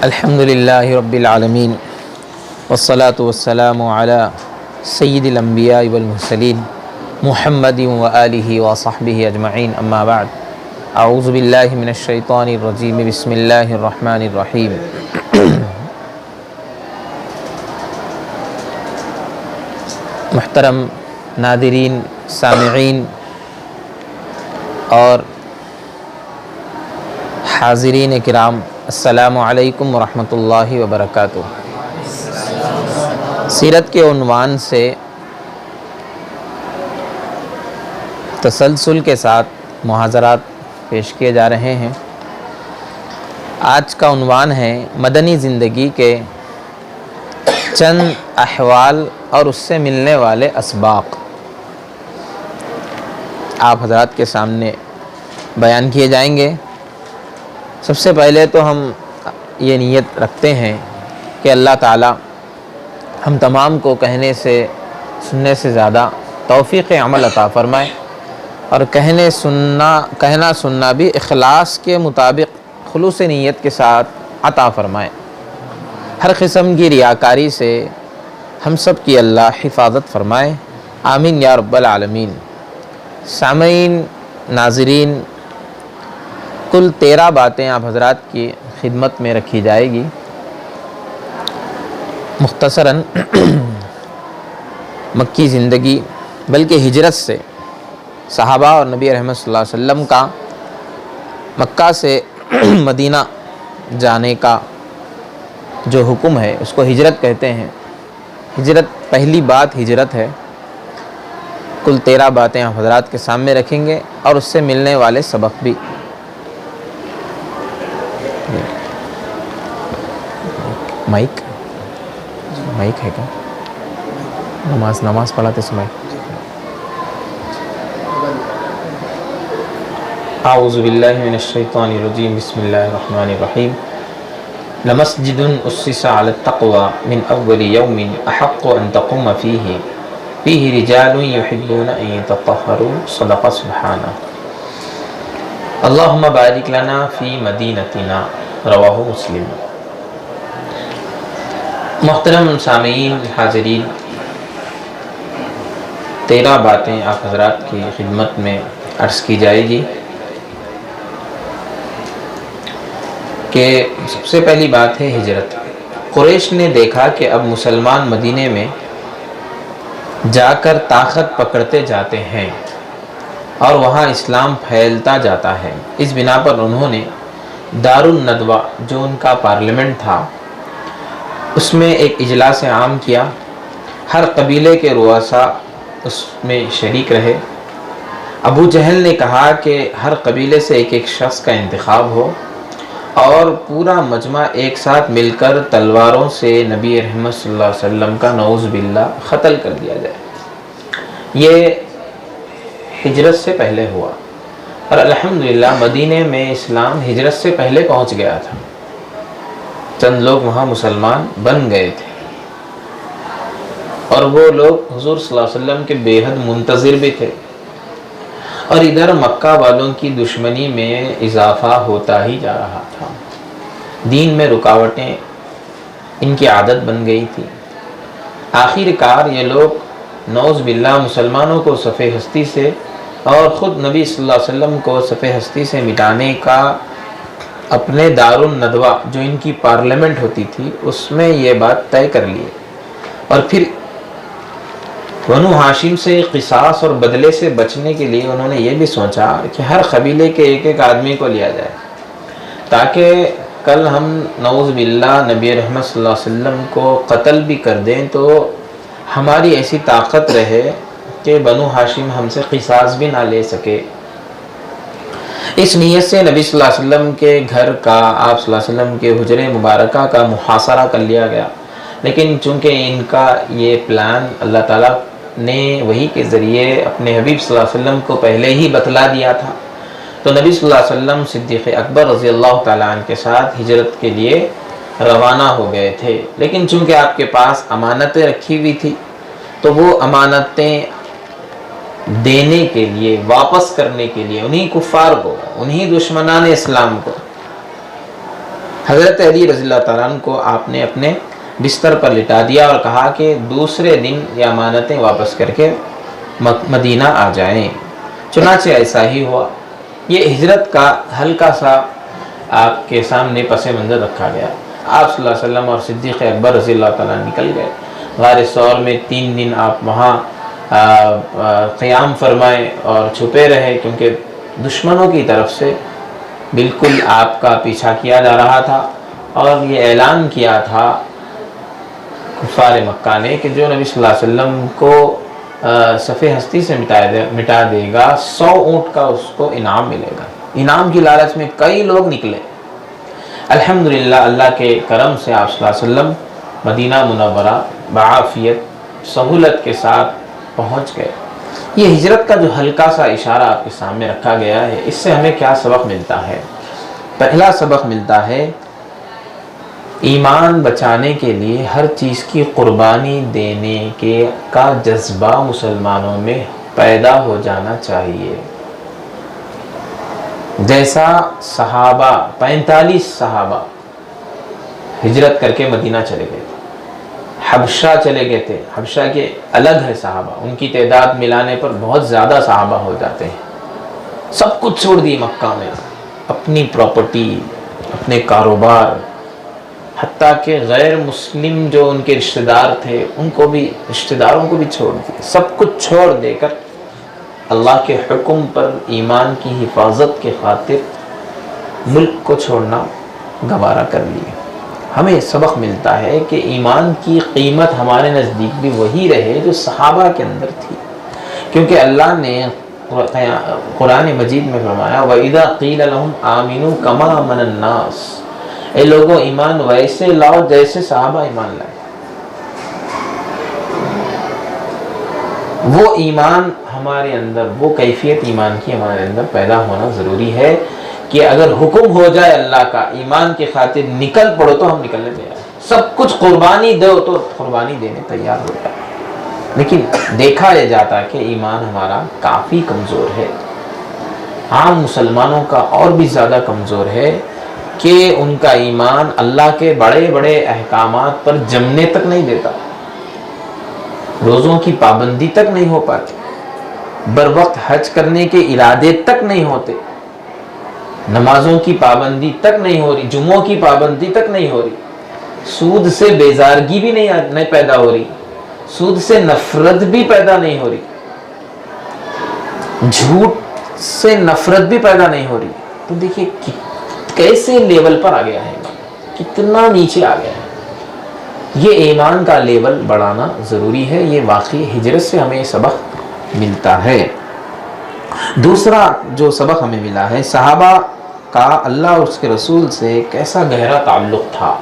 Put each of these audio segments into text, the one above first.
الحمد للہ رب العالمین والصلاة والسلام علی سید الانبیاء والمرسلین محمد وآلہ وصحبہ اجمعین، اما بعد، اعوذ باللہ من الشیطان الرجیم، بسم اللہ الرحمن الرحیم۔ محترم ناظرین، سامعین اور حاضرین کرام، السلام علیکم ورحمۃ اللہ وبرکاتہ۔ سیرت کے عنوان سے تسلسل کے ساتھ محاضرات پیش کیے جا رہے ہیں۔ آج کا عنوان ہے مدنی زندگی کے چند احوال اور اس سے ملنے والے اسباق، آپ حضرات کے سامنے بیان کیے جائیں گے۔ سب سے پہلے تو ہم یہ نیت رکھتے ہیں کہ اللہ تعالی ہم تمام کو کہنے سے سننے سے زیادہ توفیق عمل عطا فرمائے، اور کہنا سننا بھی اخلاص کے مطابق خلوص نیت کے ساتھ عطا فرمائے۔ ہر قسم کی ریاکاری سے ہم سب کی اللہ حفاظت فرمائے، آمین یا رب العالمین۔ سامعین، ناظرین، کل 13 باتیں آپ حضرات کی خدمت میں رکھی جائے گی۔ مختصراً مکی زندگی بلکہ ہجرت سے صحابہ اور نبی رحمت صلی اللہ علیہ وسلم کا مکہ سے مدینہ جانے کا جو حکم ہے اس کو ہجرت کہتے ہیں۔ ہجرت، پہلی بات ہجرت ہے۔ کل 13 باتیں آپ حضرات کے سامنے رکھیں گے اور اس سے ملنے والے سبق بھی۔ مائک ہے کیا؟ نماز پڑھاتے سمے۔ اعوذ باللہ من الشیطان الرجیم، بسم اللہ الرحمن الرحیم۔ لمسجد اسس علی التقوی من اول یوم احق ان تقوم فیہ رجال یحبون ان یتطہروا، صدق سبحانہ۔ اللہم بارک لنا فی مدینتنا، رواہ مسلم۔ محترم سامعین، حاضرین، 13 باتیں آپ حضرات کی خدمت میں عرض کی جائے گی کہ سب سے پہلی بات ہے ہجرت۔ قریش نے دیکھا کہ اب مسلمان مدینے میں جا کر طاقت پکڑتے جاتے ہیں اور وہاں اسلام پھیلتا جاتا ہے، اس بنا پر انہوں نے دار الندوہ جو ان کا پارلیمنٹ تھا اس میں ایک اجلاس عام کیا۔ ہر قبیلے کے رؤساء اس میں شریک رہے۔ ابو جہل نے کہا کہ ہر قبیلے سے ایک شخص کا انتخاب ہو اور پورا مجمع ایک ساتھ مل کر تلواروں سے نبی رحمت صلی اللہ علیہ وسلم کا نعوذ باللہ قتل کر دیا جائے۔ یہ ہجرت سے پہلے ہوا، اور الحمدللہ مدینے میں اسلام ہجرت سے پہلے پہنچ گیا تھا۔ چند لوگ وہاں مسلمان بن گئے تھے، اور وہ لوگ حضور صلی اللہ علیہ وسلم کے بے حد منتظر بھی تھے، اور ادھر مکہ والوں کی دشمنی میں اضافہ ہوتا ہی جا رہا تھا۔ دین میں رکاوٹیں ان کی عادت بن گئی تھی۔ آخر کار یہ لوگ نعوذ باللہ مسلمانوں کو صف ہستی سے اور خود نبی صلی اللہ علیہ وسلم کو صف ہستی سے مٹانے کا اپنے دار الندوہ جو ان کی پارلیمنٹ ہوتی تھی اس میں یہ بات طے کر لیے، اور پھر بنو ہاشم سے قصاص اور بدلے سے بچنے کے لیے انہوں نے یہ بھی سوچا کہ ہر قبیلے کے ایک آدمی کو لیا جائے، تاکہ کل ہم نعوذ باللہ نبی رحمت صلی اللہ علیہ وسلم کو قتل بھی کر دیں تو ہماری ایسی طاقت رہے کہ بنو ہاشم ہم سے قصاص بھی نہ لے سکے۔ اس نیت سے نبی صلی اللہ علیہ وسلم کے گھر کا، آپ صلی اللہ علیہ وسلم کے حجرے مبارکہ کا محاصرہ کر لیا گیا، لیکن چونکہ ان کا یہ پلان اللہ تعالیٰ نے وحی کے ذریعے اپنے حبیب صلی اللہ علیہ وسلم کو پہلے ہی بتلا دیا تھا، تو نبی صلی اللہ علیہ وسلم صدیق اکبر رضی اللہ تعالیٰ عنہ کے ساتھ ہجرت کے لیے روانہ ہو گئے تھے۔ لیکن چونکہ آپ کے پاس امانتیں رکھی ہوئی تھی تو وہ امانتیں دینے کے لیے، واپس کرنے کے لیے انہی کفار کو، انہی دشمنان اسلام کو حضرت علی رضی اللہ تعالیٰ عنہ کو آپ نے اپنے بستر پر لٹا دیا اور کہا کہ دوسرے دن یہ امانتیں واپس کر کے مدینہ آ جائیں۔ چنانچہ ایسا ہی ہوا۔ یہ ہجرت کا ہلکا سا آپ کے سامنے پس منظر رکھا گیا۔ آپ صلی اللہ علیہ وسلم اور صدیق اکبر رضی اللہ تعالیٰ نکل گئے غار ثور میں۔ 3 دن آپ وہاں قیام فرمائے اور چھپے رہے، کیونکہ دشمنوں کی طرف سے بالکل آپ کا پیچھا کیا جا رہا تھا، اور یہ اعلان کیا تھا کفار مکہ نے کہ جو نبی صلی اللہ علیہ وسلم کو صفحہ ہستی سے مٹا دے گا 100 اونٹ کا اس کو انعام ملے گا۔ انعام کی لالچ میں کئی لوگ نکلے۔ الحمدللہ اللہ کے کرم سے آپ صلی اللہ علیہ وسلم مدینہ منورہ بعافیت سہولت کے ساتھ پہنچ گئے۔ یہ ہجرت کا جو ہلکا سا اشارہ آپ کے سامنے رکھا گیا ہے، اس سے ہمیں کیا سبق ملتا ہے؟ پہلا سبق ملتا ہے ایمان بچانے کے لیے ہر چیز کی قربانی دینے کا جذبہ مسلمانوں میں پیدا ہو جانا چاہیے۔ جیسا صحابہ 45 صحابہ ہجرت کر کے مدینہ چلے گئے تھے، حبشہ چلے گئے تھے۔ حبشہ کے الگ ہے صحابہ، ان کی تعداد ملانے پر بہت زیادہ صحابہ ہو جاتے ہیں۔ سب کچھ چھوڑ دی مکہ میں، اپنی پراپرٹی، اپنے کاروبار، حتیٰ کہ غیر مسلم جو ان کے رشتہ دار تھے ان کو بھی، رشتہ داروں کو بھی چھوڑ دیا۔ سب کچھ چھوڑ دے کر اللہ کے حکم پر ایمان کی حفاظت کے خاطر ملک کو چھوڑنا گوارا کر لیا۔ ہمیں سبق ملتا ہے کہ ایمان کی قیمت ہمارے نزدیک بھی وہی رہے جو صحابہ کے اندر تھی، کیونکہ اللہ نے قرآن مجید میں فرمایا وَإِذَا قِيلَ لَهُمْ آمِنُوا كَمَا آمَنَ النَّاسُ، اے لوگوں ایمان ویسے لاؤ جیسے صحابہ ایمان لائے۔ وہ ایمان ہمارے اندر، وہ کیفیت ایمان کی ہمارے اندر پیدا ہونا ضروری ہے کہ اگر حکم ہو جائے اللہ کا ایمان کی خاطر نکل پڑو تو ہم نکلنے تیار ہیں، سب کچھ قربانی دو تو قربانی دینے تیار ہو جائے۔ لیکن دیکھا یہ جاتا ہے کہ ایمان ہمارا کافی کمزور ہے، عام مسلمانوں کا اور بھی زیادہ کمزور ہے، کہ ان کا ایمان اللہ کے بڑے بڑے احکامات پر جمنے تک نہیں دیتا، روزوں کی پابندی تک نہیں ہو پاتی، بر وقت حج کرنے کے ارادے تک نہیں ہوتے، نمازوں کی پابندی تک نہیں ہو رہی، جمعوں کی پابندی تک نہیں ہو رہی، سود سے بیزارگی بھی نہیں پیدا ہو رہی، سود سے نفرت بھی پیدا نہیں ہو رہی، جھوٹ سے نفرت بھی پیدا نہیں ہو رہی۔ تو دیکھیے کیسے لیول پر آ گیا ہے، کتنا نیچے آ گیا ہے۔ یہ ایمان کا لیول بڑھانا ضروری ہے۔ یہ واقعی ہجرت سے ہمیں سبق ملتا ہے۔ دوسرا جو سبق ہمیں ملا ہے، صحابہ کا اللہ اور اس کے رسول سے کیسا گہرا تعلق تھا،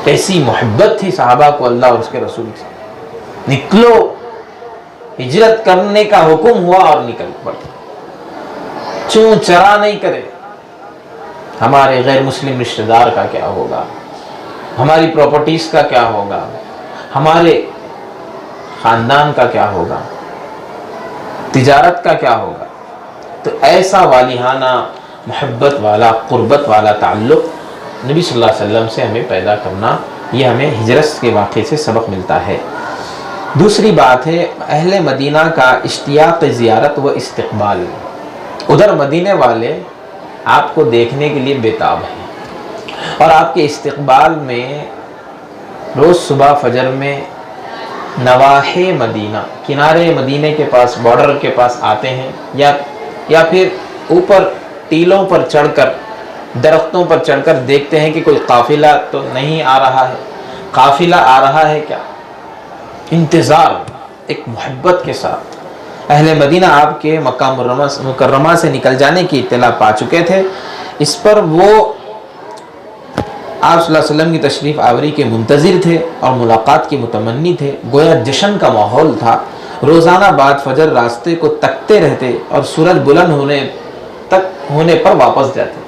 کیسی محبت تھی صحابہ کو اللہ اور اس کے رسول سے۔ نکلو، ہجرت کرنے کا حکم ہوا اور نکل پڑے، چون چرا نہیں کرے۔ ہمارے غیر مسلم رشتہ دار کا کیا ہوگا، ہماری پراپرٹیز کا کیا ہوگا، ہمارے خاندان کا کیا ہوگا، تجارت کا کیا ہوگا۔ تو ایسا والہانہ محبت والا، قربت والا تعلق نبی صلی اللہ علیہ وسلم سے ہمیں پیدا کرنا، یہ ہمیں ہجرت کے واقعے سے سبق ملتا ہے۔ دوسری بات ہے اہل مدینہ کا اشتیاق زیارت و استقبال۔ ادھر مدینے والے آپ کو دیکھنے کے لیے بےتاب ہیں، اور آپ کے استقبال میں روز صبح فجر میں نواحِ مدینہ، کنارے مدینے کے پاس، بارڈر کے پاس آتے ہیں، یا پھر اوپر ٹیلوں پر چڑھ کر، درختوں پر چڑھ کر دیکھتے ہیں کہ کوئی قافلہ تو نہیں آ رہا ہے، قافلہ آ رہا ہے کیا، انتظار ایک محبت کے ساتھ۔ اہل مدینہ آپ کے مکہ مکرمہ سے نکل جانے کی اطلاع پا چکے تھے، اس پر وہ آپ صلی اللہ علیہ وسلم کی تشریف آوری کے منتظر تھے اور ملاقات کی متمنی تھے۔ گویا جشن کا ماحول تھا۔ روزانہ بعد فجر راستے کو تکتے رہتے اور سورج بلند ہونے پر واپس جاتے۔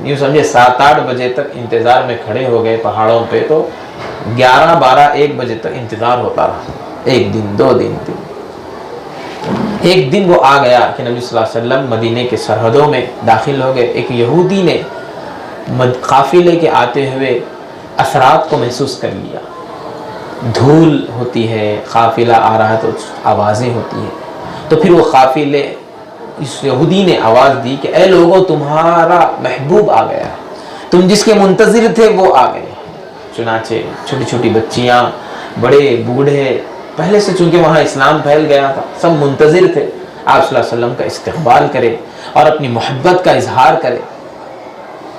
یوں سمجھے 7-8 بجے تک انتظار میں کھڑے ہو گئے پہاڑوں پہ، تو 11, 12, 1 بجے تک انتظار ہوتا رہا۔ ایک دن، 2 دن، 3 دن۔ ایک دن وہ آ گیا کہ نبی صلی اللہ علیہ وسلم مدینے کے سرحدوں میں داخل ہو گئے۔ ایک یہودی نے قافلے کے آتے ہوئے اثرات کو محسوس کر لیا. دھول ہوتی ہے، قافلہ آ رہا ہے تو آوازیں ہوتی ہیں. تو پھر وہ قافلے اس یہودی نے آواز دی کہ اے لوگوں تمہارا محبوب آ گیا، تم جس کے منتظر تھے وہ آ گئے. چنانچہ چھوٹی چھوٹی بچیاں، بڑے بوڑھے، پہلے سے چونکہ وہاں اسلام پھیل گیا تھا، سب منتظر تھے آپ صلی اللہ علیہ وسلم کا استقبال کرے اور اپنی محبت کا اظہار کرے.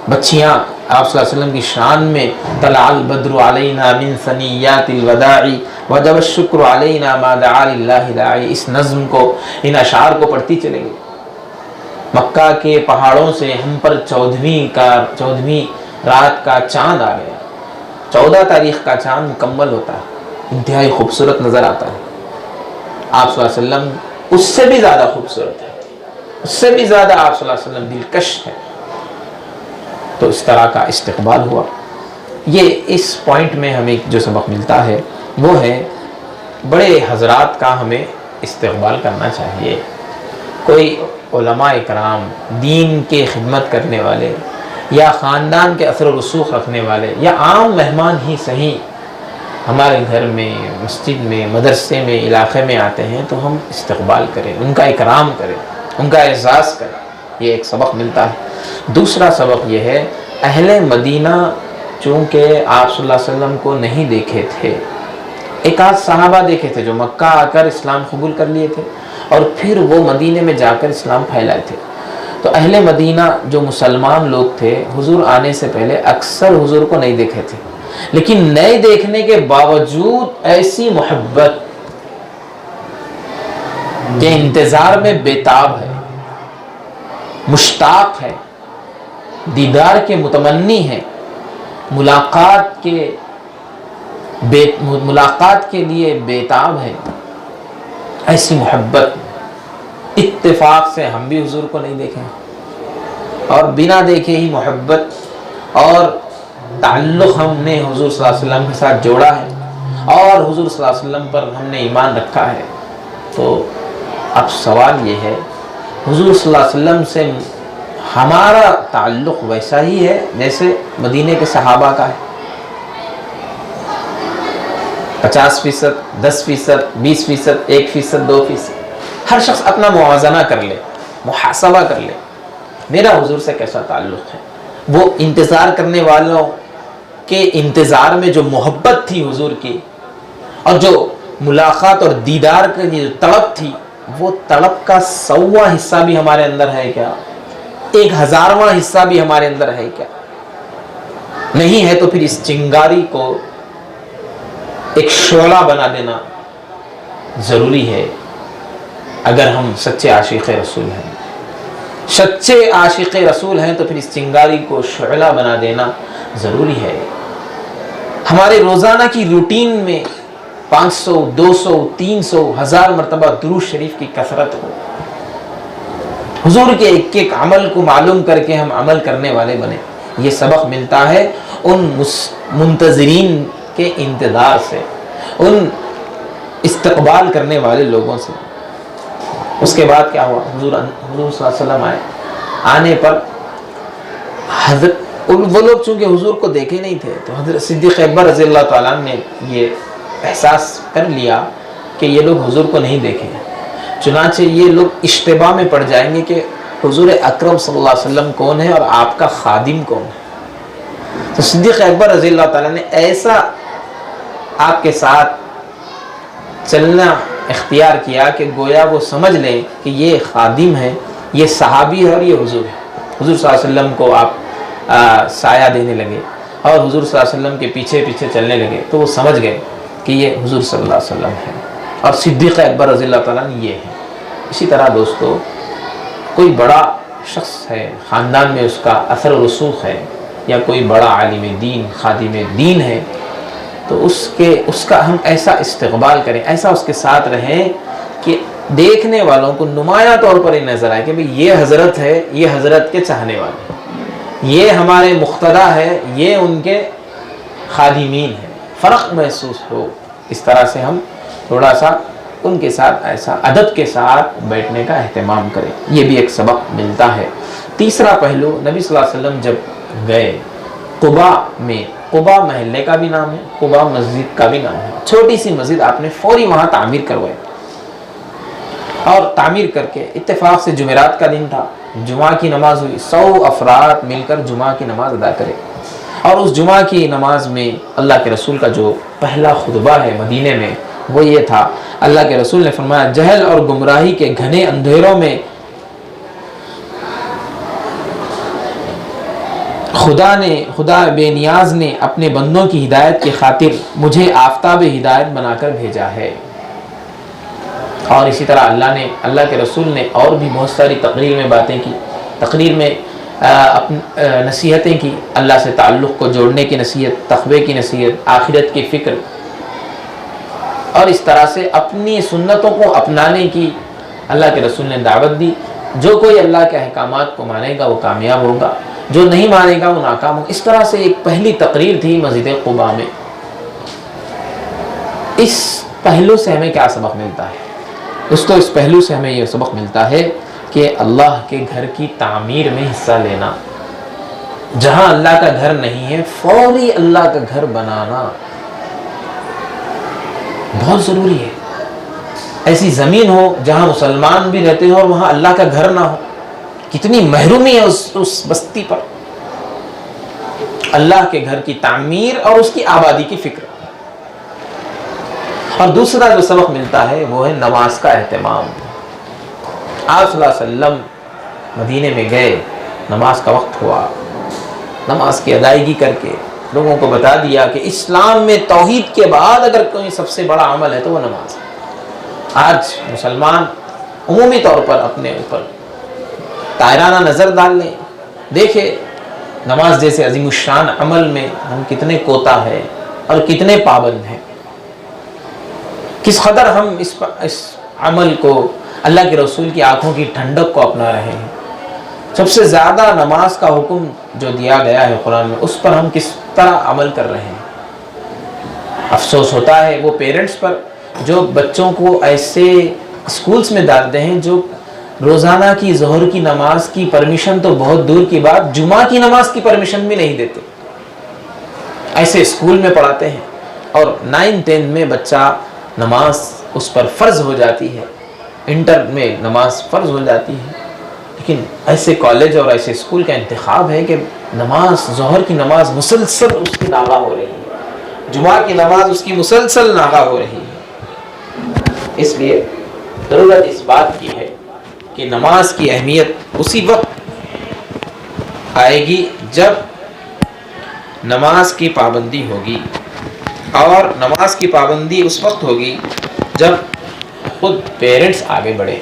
بچیاں آپ صلی اللہ علیہ وسلم کی شان میں طلع البدر علینا من ثنیات الوداع وجب الشکر علینا ما دعا للہ داعی، اس نظم کو، ان اشعار کو پڑھتی چلے گئی. مکہ کے پہاڑوں سے ہم پر 14ویں رات کا چاند آ گیا. 14 تاریخ کا چاند مکمل ہوتا ہے، انتہائی خوبصورت نظر آتا ہے. آپ صلی اللہ علیہ وسلم اس سے بھی زیادہ خوبصورت ہے، اس سے بھی زیادہ آپ صلی اللہ علیہ وسلم دلکش ہے. تو اس طرح کا استقبال ہوا. یہ اس پوائنٹ میں ہمیں جو سبق ملتا ہے وہ ہے بڑے حضرات کا ہمیں استقبال کرنا چاہیے. کوئی علماء اکرام، دین کے خدمت کرنے والے یا خاندان کے اثر و رسوخ رکھنے والے یا عام مہمان ہی صحیح ہمارے گھر میں، مسجد میں، مدرسے میں، علاقے میں آتے ہیں تو ہم استقبال کریں، ان کا اکرام کریں، ان کا اعزاز کریں. یہ ایک سبق ملتا ہے. دوسرا سبق یہ ہے، اہل مدینہ چونکہ آپ صلی اللہ علیہ وسلم کو نہیں دیکھے تھے، ایک آدھ صحابہ دیکھے تھے جو مکہ آ کر اسلام قبول کر لیے تھے اور پھر وہ مدینے میں جا کر اسلام پھیلائے تھے. تو اہل مدینہ جو مسلمان لوگ تھے حضور آنے سے پہلے اکثر حضور کو نہیں دیکھے تھے، لیکن نئے دیکھنے کے باوجود ایسی محبت کے انتظار میں بےتاب ہے، مشتاق ہے، دیدار کے متمنی ہے، ملاقات کے لیے بےتاب ہے. ایسی محبت، اتفاق سے ہم بھی حضور کو نہیں دیکھیں اور بنا دیکھے ہی محبت اور تعلق ہم نے حضور صلی اللہ علیہ وسلم کے ساتھ جوڑا ہے اور حضور صلی اللہ علیہ وسلم پر ہم نے ایمان رکھا ہے. تو اب سوال یہ ہے، حضور صلی اللہ علیہ وسلم سے ہمارا تعلق ویسا ہی ہے جیسے مدینے کے صحابہ کا ہے؟ 50%، 10%، 20%، 1%، 2%؟ ہر شخص اپنا موازنہ کر لے، محاسبہ کر لے، میرا حضور سے کیسا تعلق ہے. وہ انتظار کرنے والوں کے انتظار میں جو محبت تھی حضور کی اور جو ملاقات اور دیدار کی جو طلب تھی، وہ طلب کا 100واں حصہ بھی ہمارے اندر ہے کیا؟ 1000واں حصہ بھی ہمارے اندر ہے کیا؟ نہیں ہے تو پھر اس چنگاری کو ایک شعلہ بنا دینا ضروری ہے. اگر ہم سچے عاشق رسول ہیں، سچے عاشق رسول ہیں تو پھر اس چنگاری کو شعلہ بنا دینا ضروری ہے. ہمارے روزانہ کی روٹین میں 500، 200، 300، 1000 مرتبہ درود شریف کی کثرت ہو. حضور کے ایک ایک عمل کو معلوم کر کے ہم عمل کرنے والے بنے. یہ سبق ملتا ہے ان منتظرین کے انتظار سے، ان استقبال کرنے والے لوگوں سے. اس کے بعد کیا ہوا؟ حضور صلی اللہ علیہ وسلم آئے. آنے پر حضرت وہ لوگ چونکہ حضور کو دیکھے نہیں تھے تو حضرت صدیق اکبر رضی اللہ تعالیٰ عنہ نے یہ احساس کر لیا کہ یہ لوگ حضور کو نہیں دیکھے، چنانچہ یہ لوگ اشتباہ میں پڑ جائیں گے کہ حضور اکرم صلی اللہ علیہ وسلم کون ہے اور آپ کا خادم کون ہے. تو صدیق اکبر رضی اللہ تعالیٰ نے ایسا آپ کے ساتھ چلنا اختیار کیا کہ گویا وہ سمجھ لیں کہ یہ خادم ہے، یہ صحابی ہے اور یہ حضور ہے. حضور صلی اللہ علیہ وسلم کو آپ سایہ دینے لگے اور حضور صلی اللہ علیہ وسلم کے پیچھے پیچھے چلنے لگے تو وہ سمجھ گئے کہ یہ حضور صلی اللہ علیہ وسلم ہے اور صدیق اکبر رضی اللہ تعالیٰ نے یہ ہے. اسی طرح دوستو، کوئی بڑا شخص ہے، خاندان میں اس کا اثر و رسوخ ہے، یا کوئی بڑا عالم دین، خادم دین ہے، تو اس کا ہم ایسا استقبال کریں، ایسا اس کے ساتھ رہیں کہ دیکھنے والوں کو نمایاں طور پر یہ نظر آئے کہ یہ حضرت ہے، یہ حضرت کے چاہنے والے، یہ ہمارے مقتدی ہے، یہ ان کے خادمین ہیں، فرق محسوس ہو. اس طرح سے ہم تھوڑا سا ان کے ساتھ ایسا ادب کے ساتھ بیٹھنے کا اہتمام کریں. یہ بھی ایک سبق ملتا ہے. تیسرا پہلو، نبی صلی اللہ علیہ وسلم جب گئے قبا میں. قبا محلے کا بھی نام ہے, قبا مسجد کا بھی نام ہے. چھوٹی سی مسجد آپ نے فوری وہاں تعمیر کروائی, اور تعمیر کر کے اتفاق سے جمعرات کا دن تھا, جمعہ کی نماز ہوئی. 100 افراد مل کر جمعہ کی نماز ادا کرے, اور اس جمعہ کی نماز میں اللہ کے رسول کا جو پہلا خطبہ ہے مدینے میں وہ یہ تھا. اللہ کے رسول نے فرمایا, جہل اور گمراہی کے گھنے اندھیروں میں خدا بے نیاز نے اپنے بندوں کی ہدایت کی خاطر مجھے آفتاب ہدایت بنا کر بھیجا ہے. اور اسی طرح اللہ کے رسول نے اور بھی بہت ساری تقریر میں باتیں کی, تقریر میں نصیحتیں کی, اللہ سے تعلق کو جوڑنے کی نصیحت, تقوی کی نصیحت, آخرت کی فکر, اور اس طرح سے اپنی سنتوں کو اپنانے کی اللہ کے رسول نے دعوت دی. جو کوئی اللہ کے احکامات کو مانے گا وہ کامیاب ہوگا, جو نہیں مانے گا وہ ناکام ہوگا. اس طرح سے ایک پہلی تقریر تھی مسجد قباء میں. اس پہلو سے ہمیں کیا سبق ملتا ہے؟ اس پہلو سے ہمیں یہ سبق ملتا ہے کہ اللہ کے گھر کی تعمیر میں حصہ لینا, جہاں اللہ کا گھر نہیں ہے فوری اللہ کا گھر بنانا بہت ضروری ہے. ایسی زمین ہو جہاں مسلمان بھی رہتے ہو اور وہاں اللہ کا گھر نہ ہو, کتنی محرومی ہے اس بستی پر. اللہ کے گھر کی تعمیر اور اس کی آبادی کی فکر. اور دوسرا جو سبق ملتا ہے وہ ہے نماز کا اہتمام. آپ صلی اللہ علیہ وسلم مدینے میں گئے, نماز کا وقت ہوا, نماز کی ادائیگی کر کے لوگوں کو بتا دیا کہ اسلام میں توحید کے بعد اگر کوئی سب سے بڑا عمل ہے تو وہ نماز ہے. آج مسلمان عمومی طور پر اپنے اوپر طائرانہ نظر ڈال لیں, دیکھیں نماز جیسے عظیم الشان عمل میں ہم کتنے کوتا ہے اور کتنے پابند ہیں, کس قدر ہم اس عمل کو, اللہ کے رسول کی آنکھوں کی ٹھنڈک کو اپنا رہے ہیں. سب سے زیادہ نماز کا حکم جو دیا گیا ہے قرآن میں, اس پر ہم کس طرح عمل کر رہے ہیں. افسوس ہوتا ہے وہ پیرنٹس پر جو بچوں کو ایسے اسکولز میں ڈالتے ہیں جو روزانہ کی ظہر کی نماز کی پرمیشن تو بہت دور کی بات, جمعہ کی نماز کی پرمیشن بھی نہیں دیتے. ایسے اسکول میں پڑھاتے ہیں اور 9-10 میں بچہ نماز اس پر فرض ہو جاتی ہے, انٹر میں نماز فرض ہو جاتی ہے. لیکن ایسے کالج اور ایسے اسکول کا انتخاب ہے کہ نماز, ظہر کی نماز مسلسل اس کی ناغہ ہو رہی ہے, جمعہ کی نماز اس کی مسلسل ناغہ ہو رہی ہے. اس لیے ضرورت اس بات کی ہے کہ نماز کی اہمیت اسی وقت آئے گی جب نماز کی پابندی ہوگی, اور نماز کی پابندی اس وقت ہوگی جب خود پیرنٹس آگے بڑھے.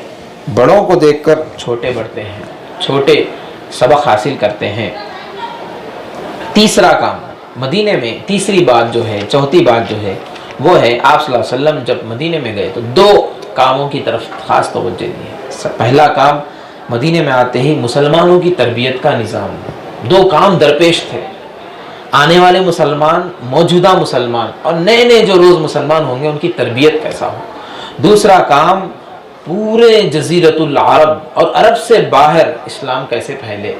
بڑوں کو دیکھ کر چھوٹے بڑھتے ہیں, چھوٹے سبق حاصل کرتے ہیں. تیسرا کام مدینے میں, تیسری بات جو ہے, چوتھی بات جو ہے وہ ہے آپ صلی اللہ علیہ وسلم جب مدینے میں گئے تو 2 کاموں کی طرف خاص توجہ دی ہے. پہلا کام, مدینے میں آتے ہی مسلمانوں کی تربیت کا نظام. 2 کام درپیش تھے, آنے والے مسلمان, موجودہ مسلمان اور نئے نئے جو روز مسلمان ہوں گے ان کی تربیت کیسا ہو. دوسرا کام, پورے جزیرۃ العرب اور عرب سے باہر اسلام کیسے پھیلے.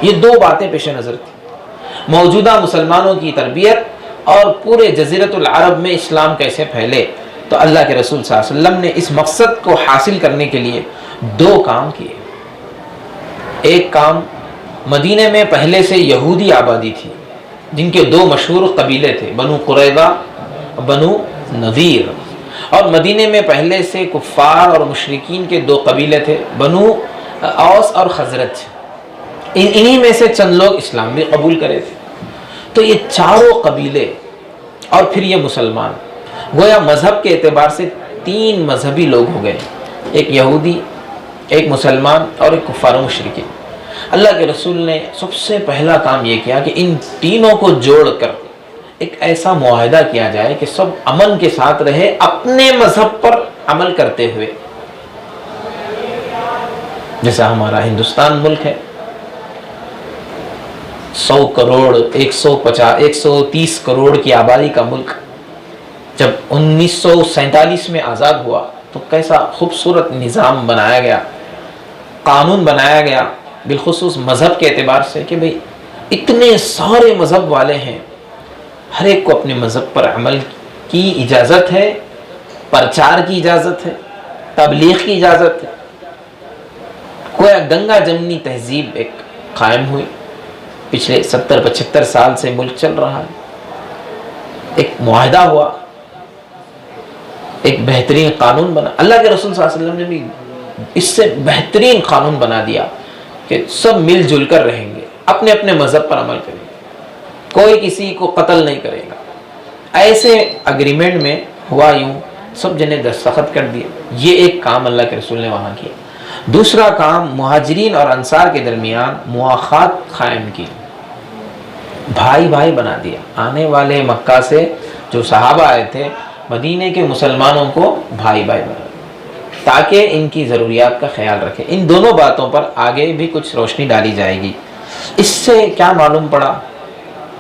یہ 2 باتیں پیش نظر تھی, موجودہ مسلمانوں کی تربیت اور پورے جزیرۃ العرب میں اسلام کیسے پھیلے. تو اللہ کے رسول صلی اللہ علیہ وسلم نے اس مقصد کو حاصل کرنے کے لیے 2 کام کیے. ایک کام, مدینے میں پہلے سے یہودی آبادی تھی جن کے 2 مشہور قبیلے تھے, بنو قریظہ اور بنو نذیر. اور مدینے میں پہلے سے کفار اور مشرکین کے 2 قبیلے تھے, بنو اوس اور خزرج. انہی میں سے چند لوگ اسلام بھی قبول کرے تھے. تو یہ چاروں قبیلے اور پھر یہ مسلمان, گویا مذہب کے اعتبار سے 3 مذہبی لوگ ہو گئے, ایک یہودی, ایک مسلمان اور ایک کفار و مشرکین. اللہ کے رسول نے سب سے پہلا کام یہ کیا کہ ان تینوں کو جوڑ کر ایک ایسا معاہدہ کیا جائے کہ سب امن کے ساتھ رہے, اپنے مذہب پر عمل کرتے ہوئے. جیسا ہمارا ہندوستان ملک ہے, 100 کروڑ 130 کروڑ کی آبادی کا ملک, جب 1947 میں آزاد ہوا تو کیسا خوبصورت نظام بنایا گیا, قانون بنایا گیا بالخصوص مذہب کے اعتبار سے کہ بھئی اتنے سارے مذہب والے ہیں، ہر ایک کو اپنے مذہب پر عمل کی اجازت ہے، پرچار کی اجازت ہے، تبلیغ کی اجازت ہے۔ کوئی گنگا جمنی تہذیب ایک قائم ہوئی، پچھلے 70-75 سال سے ملک چل رہا ہے، ایک معاہدہ ہوا، ایک بہترین قانون بنا۔ اللہ کے رسول صلی اللہ علیہ وسلم نے بھی اس سے بہترین قانون بنا دیا کہ سب مل جل کر رہیں گے، اپنے اپنے مذہب پر عمل کریں گے، کوئی کسی کو قتل نہیں کرے گا۔ ایسے اگریمنٹ میں ہوا، یوں سب جنے دستخط کر دیے۔ یہ ایک کام اللہ کے رسول نے وہاں کیا۔ دوسرا کام، مہاجرین اور انصار کے درمیان مواخات قائم کی، بھائی بھائی بنا دیا۔ آنے والے مکہ سے جو صحابہ آئے تھے، مدینے کے مسلمانوں کو بھائی بھائی بنا دیا تاکہ ان کی ضروریات کا خیال رکھے۔ ان دونوں باتوں پر آگے بھی کچھ روشنی ڈالی جائے گی۔ اس سے کیا معلوم پڑا؟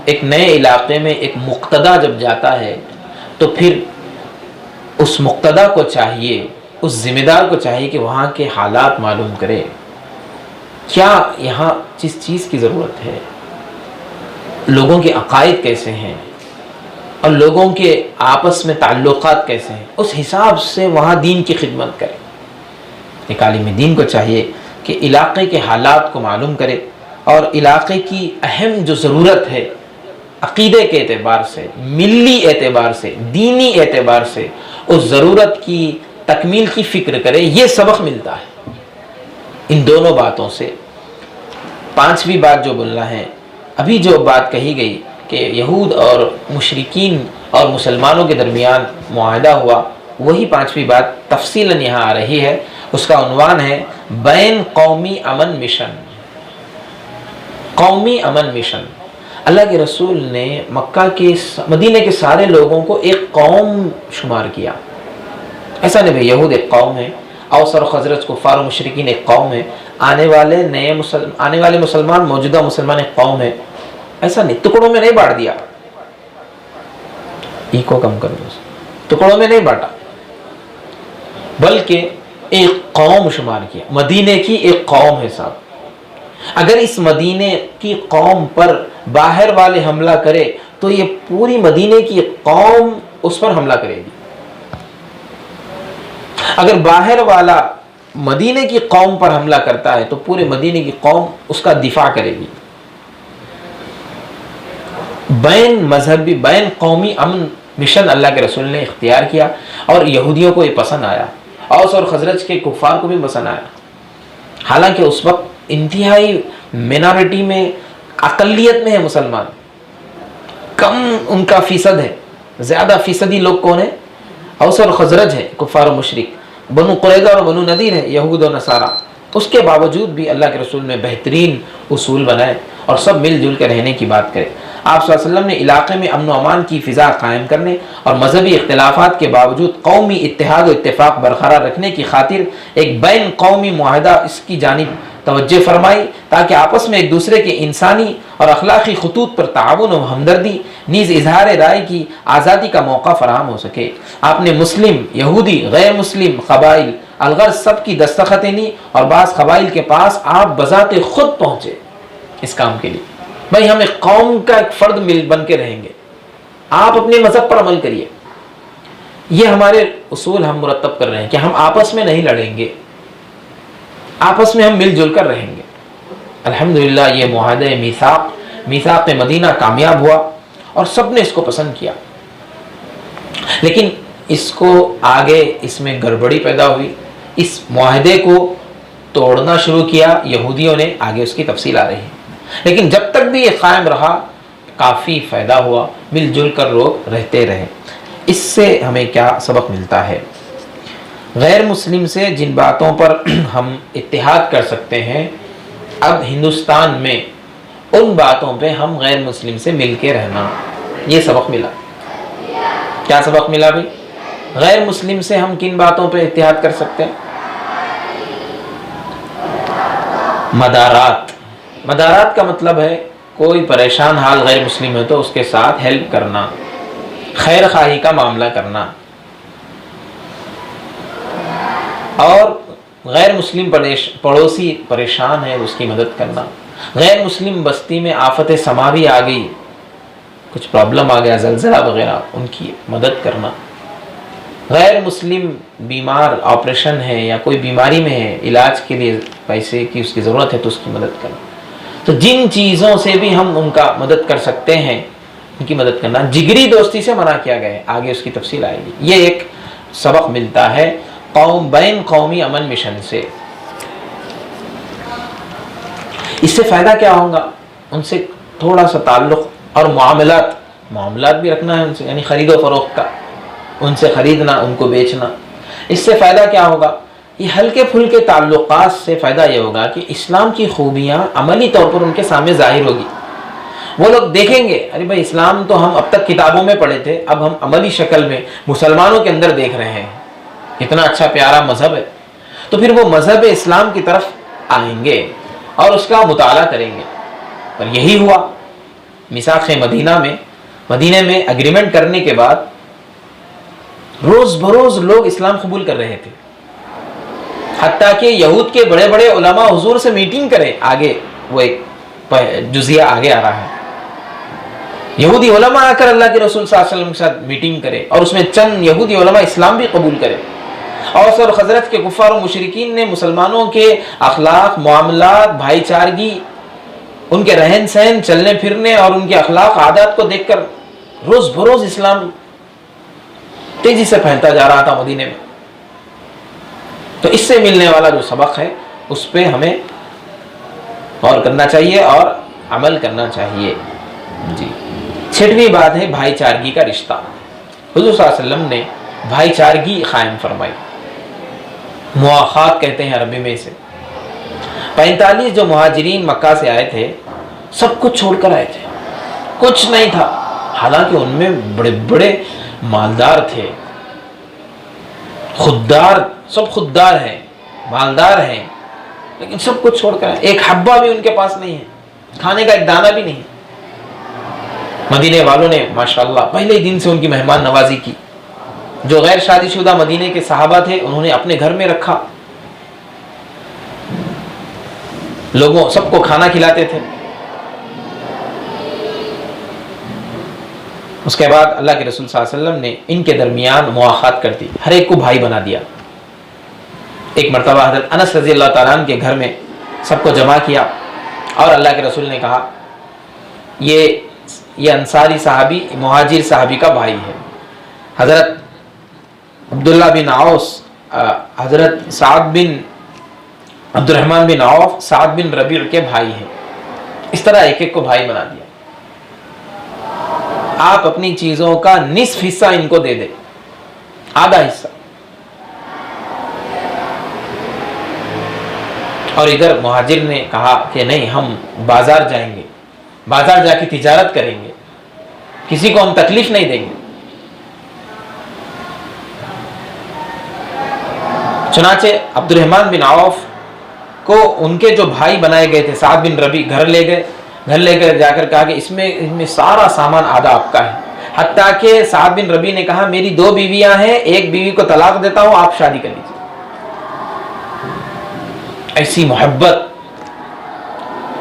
ایک نئے علاقے میں ایک مقتدی جب جاتا ہے تو پھر اس مقتدی کو چاہیے، اس ذمہ دار کو چاہیے کہ وہاں کے حالات معلوم کرے، کیا یہاں جس چیز کی ضرورت ہے، لوگوں کے عقائد کیسے ہیں اور لوگوں کے آپس میں تعلقات کیسے ہیں، اس حساب سے وہاں دین کی خدمت کرے۔ ایک عالم دین کو چاہیے کہ علاقے کے حالات کو معلوم کرے اور علاقے کی اہم جو ضرورت ہے، عقیدے کے اعتبار سے، ملی اعتبار سے، دینی اعتبار سے، اس ضرورت کی تکمیل کی فکر کرے۔ یہ سبق ملتا ہے ان دونوں باتوں سے۔ پانچویں بات جو بولنا ہے، ابھی جو بات کہی گئی کہ یہود اور مشرکین اور مسلمانوں کے درمیان معاہدہ ہوا، وہی پانچویں بات تفصیلاً یہاں آ رہی ہے۔ اس کا عنوان ہے بین قومی امن مشن۔ قومی امن مشن۔ اللہ کے رسول نے مکہ کے مدینے کے سارے لوگوں کو ایک قوم شمار کیا۔ ایسا نہیں بھائی یہود ایک قوم ہے، اوس اور خزرج کفار و مشرکین ایک قوم ہے، آنے والے مسلمان موجودہ مسلمان ایک قوم ہے، ایسا نہیں، ٹکڑوں میں نہیں بانٹ دیا۔ ایکو کم کر دو، ٹکڑوں میں نہیں بانٹا، بلکہ ایک قوم شمار کیا۔ مدینے کی ایک قوم ہے صاحب، اگر اس مدینے کی قوم پر باہر والے حملہ کرے تو یہ پوری مدینے کی قوم اس پر حملہ کرے گی۔ اگر باہر والا مدینے کی قوم پر حملہ کرتا ہے تو پورے مدینے کی قوم اس کا دفاع کرے گی۔ بین مذہبی، بین قومی امن مشن اللہ کے رسول نے اختیار کیا، اور یہودیوں کو یہ پسند آیا، اوس اور خزرج کے کفار کو بھی پسند آیا۔ حالانکہ اس وقت انتہائی مینارٹی میں، اقلیت میں ہے مسلمان، کم ان کا فیصد ہے، زیادہ فیصدی لوگ کون ہیں؟ اوس اور خزرج ہے، کفار و مشرک، بنو قریظہ اور بنو نذیر ہے، یہود و نصارہ۔ اس کے باوجود بھی اللہ کے رسول نے بہترین اصول بنائے اور سب مل جل کے رہنے کی بات کرے۔ آپ صلی اللہ علیہ وسلم نے علاقے میں امن و امان کی فضا قائم کرنے اور مذہبی اختلافات کے باوجود قومی اتحاد و اتفاق برقرار رکھنے کی خاطر ایک بین قومی معاہدہ اس کی جانب توجہ فرمائی، تاکہ آپس میں ایک دوسرے کے انسانی اور اخلاقی خطوط پر تعاون و ہمدردی نیز اظہار رائے کی آزادی کا موقع فراہم ہو سکے۔ آپ نے مسلم، یہودی، غیر مسلم قبائل الغرض سب کی دستخطیں لی، اور بعض قبائل کے پاس آپ بذات خود پہنچے اس کام کے لیے۔ بھائی ہم ایک قوم کا ایک فرد مل بن کے رہیں گے، آپ اپنے مذہب پر عمل کریے۔ یہ ہمارے اصول ہم مرتب کر رہے ہیں کہ ہم آپس میں نہیں لڑیں گے، آپس میں ہم مل جل کر رہیں گے۔ الحمدللہ یہ معاہدہ میثاق مدینہ کامیاب ہوا اور سب نے اس کو پسند کیا، لیکن اس کو آگے اس میں گڑبڑی پیدا ہوئی، اس معاہدے کو توڑنا شروع کیا یہودیوں نے، آگے اس کی تفصیل آ رہی ہے۔ لیکن جب تک بھی یہ قائم رہا کافی فائدہ ہوا، مل جل کر لوگ رہتے رہے۔ اس سے ہمیں کیا سبق ملتا ہے؟ غیر مسلم سے جن باتوں پر ہم اتحاد کر سکتے ہیں، اب ہندوستان میں ان باتوں پہ ہم غیر مسلم سے مل کے رہنا، یہ سبق ملا۔ کیا سبق ملا بھی؟ غیر مسلم سے ہم کن باتوں پہ اتحاد کر سکتے ہیں؟ مدارات کا مطلب ہے کوئی پریشان حال غیر مسلم ہے تو اس کے ساتھ ہیلپ کرنا، خیر خواہی کا معاملہ کرنا، اور غیر مسلم پڑوسی پریشان ہے اس کی مدد کرنا۔ غیر مسلم بستی میں آفت سماوی آ گئی، کچھ پرابلم آ گیا، زلزلہ وغیرہ، ان کی مدد کرنا، غیر مسلم بیمار آپریشن ہے یا کوئی بیماری میں ہے، علاج کے لیے پیسے کی اس کی ضرورت ہے تو اس کی مدد کرنا. تو جن چیزوں سے بھی ہم ان کا مدد کر سکتے ہیں ان کی مدد کرنا. جگری دوستی سے منع کیا گیا ہے، آگے اس کی تفصیل آئے گی. یہ ایک سبق ملتا ہے بین قومی امن مشن سے. اس سے فائدہ کیا ہوگا؟ ان سے تھوڑا سا تعلق اور معاملات بھی رکھنا ہے ان سے، یعنی خرید و فروخت کا، ان سے خریدنا، ان کو بیچنا. اس سے فائدہ کیا ہوگا؟ یہ ہلکے پھلکے تعلقات سے فائدہ یہ ہوگا کہ اسلام کی خوبیاں عملی طور پر ان کے سامنے ظاہر ہوگی. وہ لوگ دیکھیں گے ارے بھائی اسلام تو ہم اب تک کتابوں میں پڑھے تھے، اب ہم عملی شکل میں مسلمانوں کے اندر دیکھ رہے ہیں، اتنا اچھا پیارا مذہب ہے. تو پھر وہ مذہب اسلام کی طرف آئیں گے اور اس کا مطالعہ کریں گے. اور یہی ہوا میثاق مدینہ میں اگریمنٹ کرنے کے بعد روز بروز لوگ اسلام قبول کر رہے تھے، حتیٰ کہ یہود کے بڑے بڑے علماء حضور سے میٹنگ کرے. آگے وہ ایک جزیہ آگے آ رہا ہے، یہودی علماء آ کر اللہ کے رسول صلی اللہ علیہ وسلم کے ساتھ میٹنگ کرے اور اس میں چند یہودی علماء اسلام بھی قبول کرے. اوس اور خزرج کے کفار و مشرکین نے مسلمانوں کے اخلاق، معاملات، بھائی چارگی، ان کے رہن سہن، چلنے پھرنے اور ان کے اخلاق عادات کو دیکھ کر روز بروز اسلام تیزی سے پھیلتا جا رہا تھا مدینے میں. تو اس سے ملنے والا جو سبق ہے اس پہ ہمیں غور کرنا چاہیے اور عمل کرنا چاہیے. جی 6ویں بات ہے بھائی چارگی کا رشتہ. حضور صلی اللہ علیہ وسلم نے بھائی چارگی قائم فرمائی، مواخات کہتے ہیں عربی میں اسے. 45 جو مہاجرین مکہ سے آئے تھے سب کچھ چھوڑ کر آئے تھے، کچھ نہیں تھا، حالانکہ ان میں بڑے بڑے مالدار تھے، خوددار، سب خوددار ہیں، مالدار ہیں، لیکن سب کچھ چھوڑ کر آئے. ایک حبہ بھی ان کے پاس نہیں ہے، کھانے کا ایک دانہ بھی نہیں. مدینے والوں نے ماشاءاللہ پہلے ہی دن سے ان کی مہمان نوازی کی. جو غیر شادی شدہ مدینے کے صحابہ تھے انہوں نے اپنے گھر میں رکھا، لوگوں سب کو کھانا کھلاتے تھے. اس کے بعد اللہ کے رسول صلی اللہ علیہ وسلم نے ان کے درمیان مواخات کر دی، ہر ایک کو بھائی بنا دیا. ایک مرتبہ حضرت انس رضی اللہ تعالیٰ عنہ کے گھر میں سب کو جمع کیا اور اللہ کے رسول نے کہا یہ انصاری صحابی مہاجر صحابی کا بھائی ہے. حضرت عبداللہ بن عوف، حضرت سعد بن عبد الرحمن بن عوف سعد بن ربیع کے بھائی ہیں. اس طرح ایک ایک کو بھائی بنا دیا. آپ اپنی چیزوں کا نصف حصہ ان کو دے دیں، آدھا حصہ. اور ادھر مہاجر نے کہا کہ نہیں، ہم بازار جائیں گے، بازار جا کے تجارت کریں گے، کسی کو ہم تکلیف نہیں دیں گے. چنانچہ عبد الرحمن بن عوف کو ان کے جو بھائی بنائے گئے تھے سعد بن ربیع گھر لے کر جا کر کہا کہ اس میں سارا سامان آدھا آپ کا ہے. حتیٰ کہ سعد بن ربیع نے کہا میری 2 بیویاں ہیں، ایک بیوی کو طلاق دیتا ہوں، آپ شادی کر لیجیے. ایسی محبت.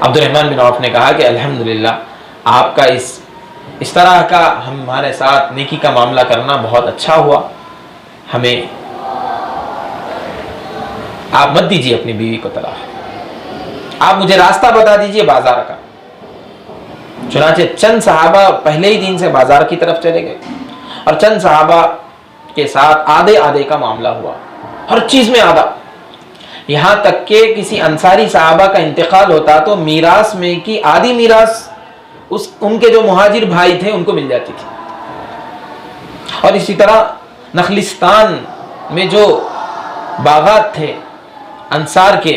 عبد الرحمن بن عوف نے کہا کہ الحمدللہ آپ کا اس طرح کا ہمارے ساتھ نیکی کا معاملہ کرنا بہت اچھا ہوا، ہمیں آپ مت دیجیے اپنی بیوی کو طلاق، آپ مجھے راستہ بتا دیجیے بازار کا. چنانچہ چند صحابہ پہلے ہی دن سے بازار کی طرف چلے گئے اور چند صحابہ کے ساتھ آدھے آدھے کا معاملہ ہوا، ہر چیز میں آدھا. یہاں تک کہ کسی انصاری صحابہ کا انتقال ہوتا تو میراث میں کی آدھی میراث ان کے جو مہاجر بھائی تھے ان کو مل جاتی تھی. اور اسی طرح نخلستان میں جو باغات تھے انصار کے،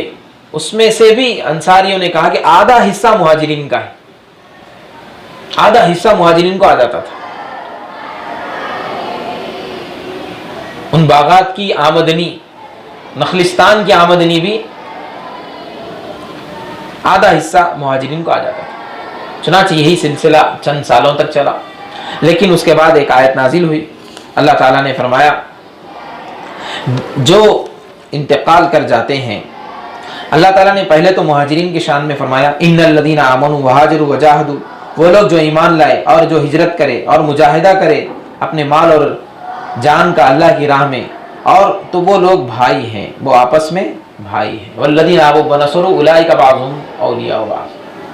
اس میں سے بھی انصاریوں نے کہا کہ آدھا حصہ مہاجرین کا ہے، آدھا حصہ مہاجرین کو آ جاتا تھا. ان باغات کی آمدنی، نخلستان کی آمدنی بھی آدھا حصہ مہاجرین کو آ جاتا تھا. چنانچہ یہی سلسلہ چند سالوں تک چلا. لیکن اس کے بعد ایک آیت نازل ہوئی. اللہ تعالیٰ نے فرمایا جو انتقال کر جاتے ہیں اللہ تعالیٰ نے پہلے تو مہاجرین کی شان میں فرمایا ان الذین آمنوا وہاجروا وجاہدوا، وہ لوگ جو ایمان لائے اور جو ہجرت کرے اور مجاہدہ کرے اپنے مال اور جان کا اللہ کی راہ میں، اور تو وہ لوگ بھائی ہیں، وہ آپس میں بھائی ہیں۔ والذین آووا ونصروا اولئک بعضهم اولیاء بعض،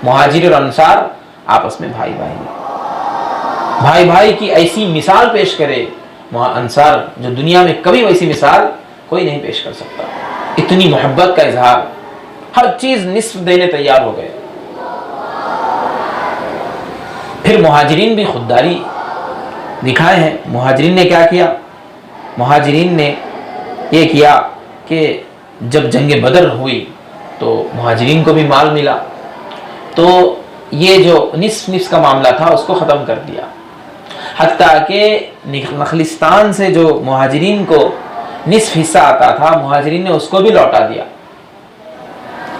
مہاجر اور انصار آپس میں بھائی بھائی ہیں۔ بھائی بھائی کی ایسی مثال پیش کرے انصار، جو دنیا میں کبھی ویسی مثال کوئی نہیں پیش کر سکتا۔ اتنی محبت کا اظہار، ہر چیز نصف دینے تیار ہو گئے۔ پھر مہاجرین بھی خودداری دکھائے ہیں۔ مہاجرین نے کیا کیا؟ مہاجرین نے یہ کیا کہ جب جنگ بدر ہوئی تو مہاجرین کو بھی مال ملا، تو یہ جو نصف کا معاملہ تھا اس کو ختم کر دیا، حتیٰ کہ نخلستان سے جو مہاجرین کو نصف حصہ آتا تھا مہاجرین نے اس کو بھی لوٹا دیا۔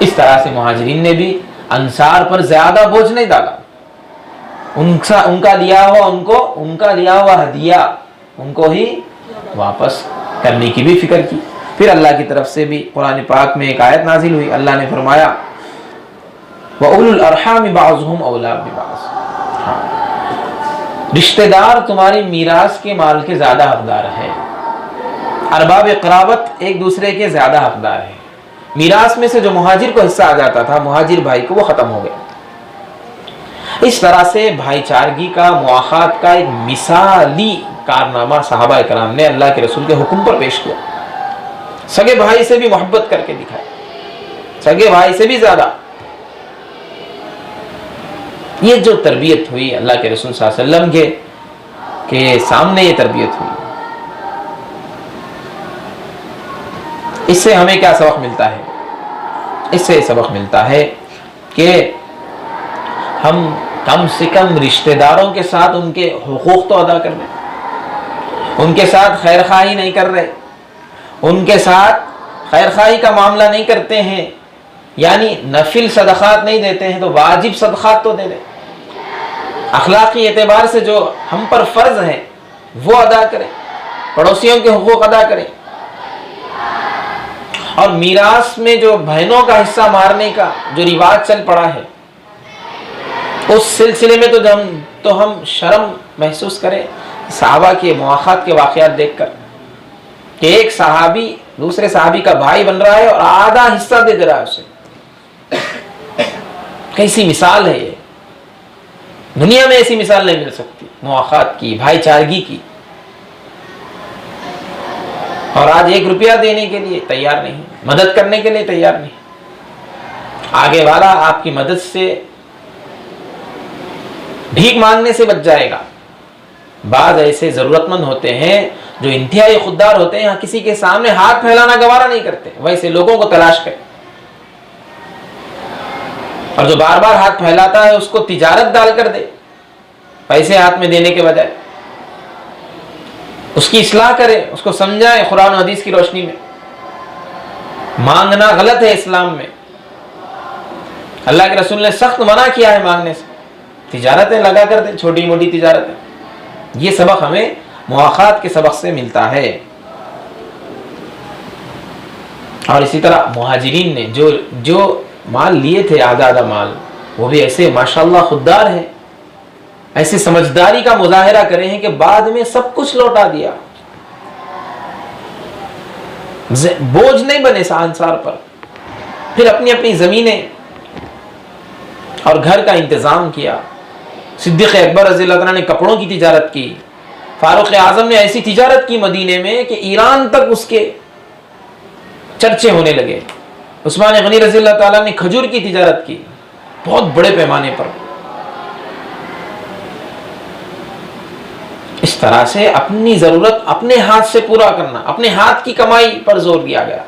اس طرح سے مہاجرین نے بھی انصار پر زیادہ بوجھ نہیں ڈالا، ان کا لیا ہوا ہدیہ ان کو ہی واپس کرنے کی بھی فکر کی۔ پھر اللہ کی طرف سے بھی قرآن پاک میں ایک آیت نازل ہوئی، اللہ نے فرمایا وَأُولُو الْأَرْحَامِ بَعْضُهُمْ أَوْلَىٰ بِبَعْضٍ، رشتہ دار تمہاری میراث کے مال کے زیادہ حقدار ہے، ارباب قرابت ایک دوسرے کے زیادہ حقدار ہے۔ میراث میں سے جو مہاجر کو حصہ آ جاتا تھا مہاجر بھائی کو، وہ ختم ہو گیا۔ اس طرح سے بھائی چارگی کا، مواخات کا ایک مثالی کارنامہ صحابہ کرام نے اللہ کے رسول کے حکم پر پیش کیا۔ سگے بھائی سے بھی محبت کر کے دکھائے، سگے بھائی سے بھی زیادہ۔ یہ جو تربیت ہوئی اللہ کے رسول صلی اللہ علیہ وسلم کے سامنے، یہ تربیت ہوئی، اس سے ہمیں کیا سبق ملتا ہے؟ اس سے سبق ملتا ہے کہ ہم کم سے کم رشتہ داروں کے ساتھ ان کے حقوق تو ادا کر رہے ہیں، ان کے ساتھ خیر خواہی نہیں کر رہے، ان کے ساتھ خیر خواہی کا معاملہ نہیں کرتے ہیں، یعنی نفل صدقات نہیں دیتے ہیں تو واجب صدقات تو دے دیں، اخلاقی اعتبار سے جو ہم پر فرض ہیں وہ ادا کریں، پڑوسیوں کے حقوق ادا کریں۔ اور میراث میں جو بہنوں کا حصہ مارنے کا جو رواج چل پڑا ہے اس سلسلے میں تو ہم شرم محسوس کریں صحابہ کے مواخات کے واقعات دیکھ کر، کہ ایک صحابی دوسرے صحابی کا بھائی بن رہا ہے اور آدھا حصہ دے رہا ہے اسے۔ کیسی مثال ہے یہ، دنیا میں ایسی مثال نہیں مل سکتی مواخات کی، بھائی چارگی کی۔ اور آج 1 روپیہ دینے کے لیے تیار نہیں، مدد کرنے کے لیے تیار نہیں۔ آگے والا آپ کی مدد سے بھیک مانگنے سے بچ جائے گا۔ بعض ایسے ضرورت مند ہوتے ہیں جو انتہائی خوددار ہوتے ہیں، کسی کے سامنے ہاتھ پھیلانا گوارا نہیں کرتے، ویسے لوگوں کو تلاش کریں۔ اور جو بار بار ہاتھ پھیلاتا ہے اس کو تجارت ڈال کر دے، پیسے ہاتھ میں دینے کے بجائے اس کی اصلاح کرے، اس کو سمجھائے قرآن و حدیث کی روشنی میں۔ مانگنا غلط ہے اسلام میں، اللہ کے رسول نے سخت منع کیا ہے مانگنے سے۔ تجارتیں لگا کر دیں، چھوٹی موٹی تجارتیں۔ یہ سبق ہمیں مواخات کے سبق سے ملتا ہے۔ اور اسی طرح مہاجرین نے جو مال لیے تھے، آدھا مال، وہ بھی ایسے ماشاءاللہ خوددار ہیں، ایسے سمجھداری کا مظاہرہ کرے ہیں کہ بعد میں سب کچھ لوٹا دیا، بوجھ نہیں بنے انصار پر۔ پھر اپنی اپنی زمینیں اور گھر کا انتظام کیا۔ صدیق اکبر رضی اللہ عنہ نے کپڑوں کی تجارت کی، فاروق اعظم نے ایسی تجارت کی مدینے میں کہ ایران تک اس کے چرچے ہونے لگے۔ عثمان غنی رضی اللہ تعالیٰ نے کھجور کی تجارت کی بہت بڑے پیمانے پر۔ اس طرح سے اپنی ضرورت اپنے ہاتھ سے پورا کرنا، اپنے ہاتھ کی کمائی پر زور دیا گیا،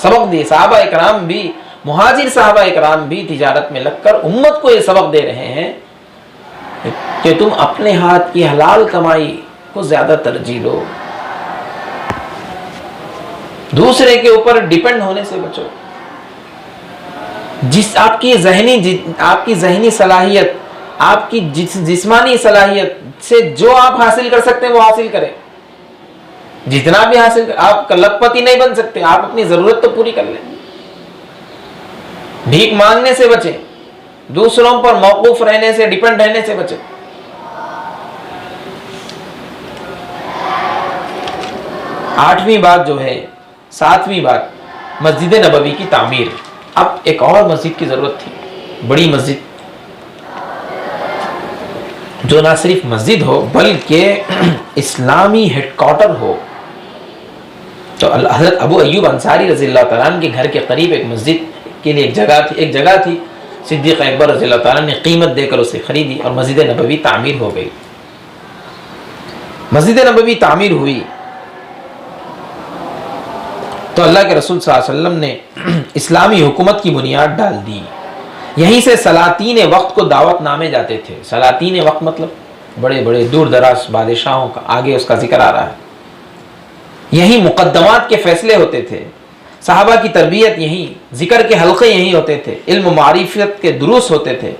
سبق دیے۔ صحابہ اکرام بھی، مہاجر صحابہ اکرام بھی تجارت میں لگ کر امت کو یہ سبق دے رہے ہیں کہ تم اپنے ہاتھ کی حلال کمائی کو زیادہ ترجیح دو، دوسرے کے اوپر ڈیپینڈ ہونے سے بچو۔ آپ کی ذہنی صلاحیت، آپ کی جسمانی صلاحیت سے جو آپ حاصل کر سکتے ہیں وہ حاصل کریں، جتنا بھی حاصل آپ لکھ پتی نہیں بن سکتے، آپ اپنی ضرورت تو پوری کر لیں۔ بھیک مانگنے سے بچیں، دوسروں پر موقوف رہنے سے، ڈیپینڈ رہنے سے بچیں۔ آٹھویں بات جو ہے، ساتویں بات، مسجد نبوی کی تعمیر۔ اب ایک اور مسجد کی ضرورت تھی، بڑی مسجد، جو نہ صرف مسجد ہو بلکہ اسلامی ہیڈ کوارٹر ہو۔ تو حضرت ابو ایوب انصاری رضی اللہ تعالیٰ عنہ کے گھر کے قریب ایک مسجد کے لیے ایک جگہ تھی۔ صدیق اکبر رضی اللہ تعالیٰ نے قیمت دے کر اسے خریدی اور مسجد نبوی تعمیر ہو گئی۔ مسجد نبوی تعمیر ہوئی تو اللہ کے رسول صلی اللہ علیہ وسلم نے اسلامی حکومت کی بنیاد ڈال دی۔ یہیں سے سلاطین وقت کو دعوت نامے جاتے تھے۔ سلاطین وقت مطلب بڑے بڑے دور دراز بادشاہوں کا، آگے اس کا ذکر آ رہا ہے۔ یہیں مقدمات کے فیصلے ہوتے تھے، صحابہ کی تربیت یہیں، ذکر کے حلقے یہیں ہوتے تھے، علم و معرفت کے دروس ہوتے تھے،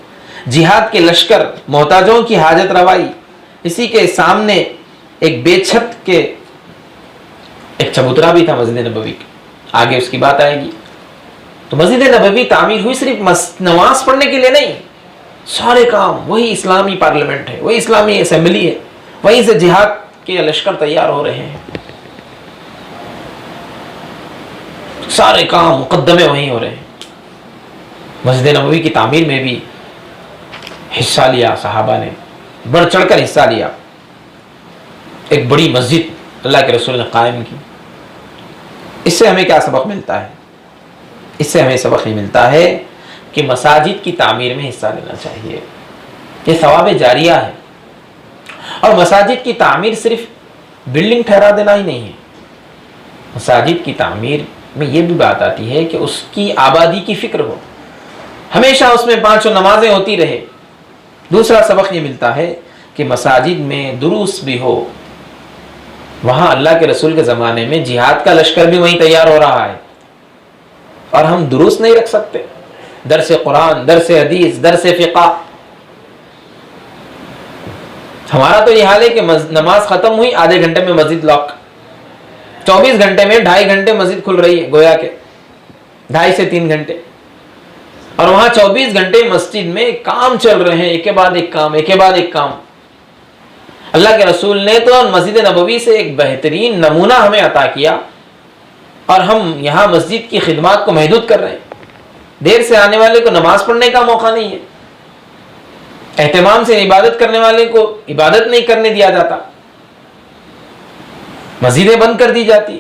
جہاد کے لشکر، محتاجوں کی حاجت روائی۔ اسی کے سامنے ایک بے چھت کے ایک چبوترا بھی تھا مسجد نبوی کی، آگے اس کی بات آئے گی۔ تو مسجد نبوی تعمیر ہوئی صرف نماز پڑھنے کے لیے نہیں، سارے کام، وہی اسلامی پارلیمنٹ ہے، وہی اسلامی اسمبلی ہے، وہیں سے جہاد کے لشکر تیار ہو رہے ہیں، سارے کام مقدمے وہیں ہو رہے ہیں۔ مسجد نبوی کی تعمیر میں بھی حصہ لیا صحابہ نے، بڑھ چڑھ کر حصہ لیا۔ ایک بڑی مسجد اللہ کے رسول نے قائم کی۔ اس سے ہمیں کیا سبق ملتا ہے؟ اس سے ہمیں سبق یہ ملتا ہے کہ مساجد کی تعمیر میں حصہ لینا چاہیے، یہ ثواب جاریہ ہے۔ اور مساجد کی تعمیر صرف بلڈنگ ٹھہرا دینا ہی نہیں ہے، مساجد کی تعمیر میں یہ بھی بات آتی ہے کہ اس کی آبادی کی فکر ہو، ہمیشہ اس میں 5 نمازیں ہوتی رہے۔ دوسرا سبق یہ ملتا ہے کہ مساجد میں دروس بھی ہو۔ وہاں اللہ کے رسول کے زمانے میں جہاد کا لشکر بھی وہیں تیار ہو رہا ہے، اور ہم دروس نہیں رکھ سکتے؟ درس قرآن، درس حدیث، درس فقہ۔ ہمارا تو یہ حال ہے کہ نماز ختم ہوئی، آدھے گھنٹے میں مسجد لاک، 24 گھنٹے میں 2.5 گھنٹے مسجد کھل رہی ہے، گویا کہ 2.5 سے 3 گھنٹے، اور وہاں 24 گھنٹے مسجد میں کام چل رہے ہیں، ایک کے بعد ایک کام، ایک کے بعد ایک کام۔ اللہ کے رسول نے تو مسجد نبوی سے ایک بہترین نمونہ ہمیں عطا کیا، اور ہم یہاں مسجد کی خدمات کو محدود کر رہے ہیں۔ دیر سے آنے والے کو نماز پڑھنے کا موقع نہیں ہے، اہتمام سے عبادت کرنے والے کو عبادت نہیں کرنے دیا جاتا، مسجدیں بند کر دی جاتی،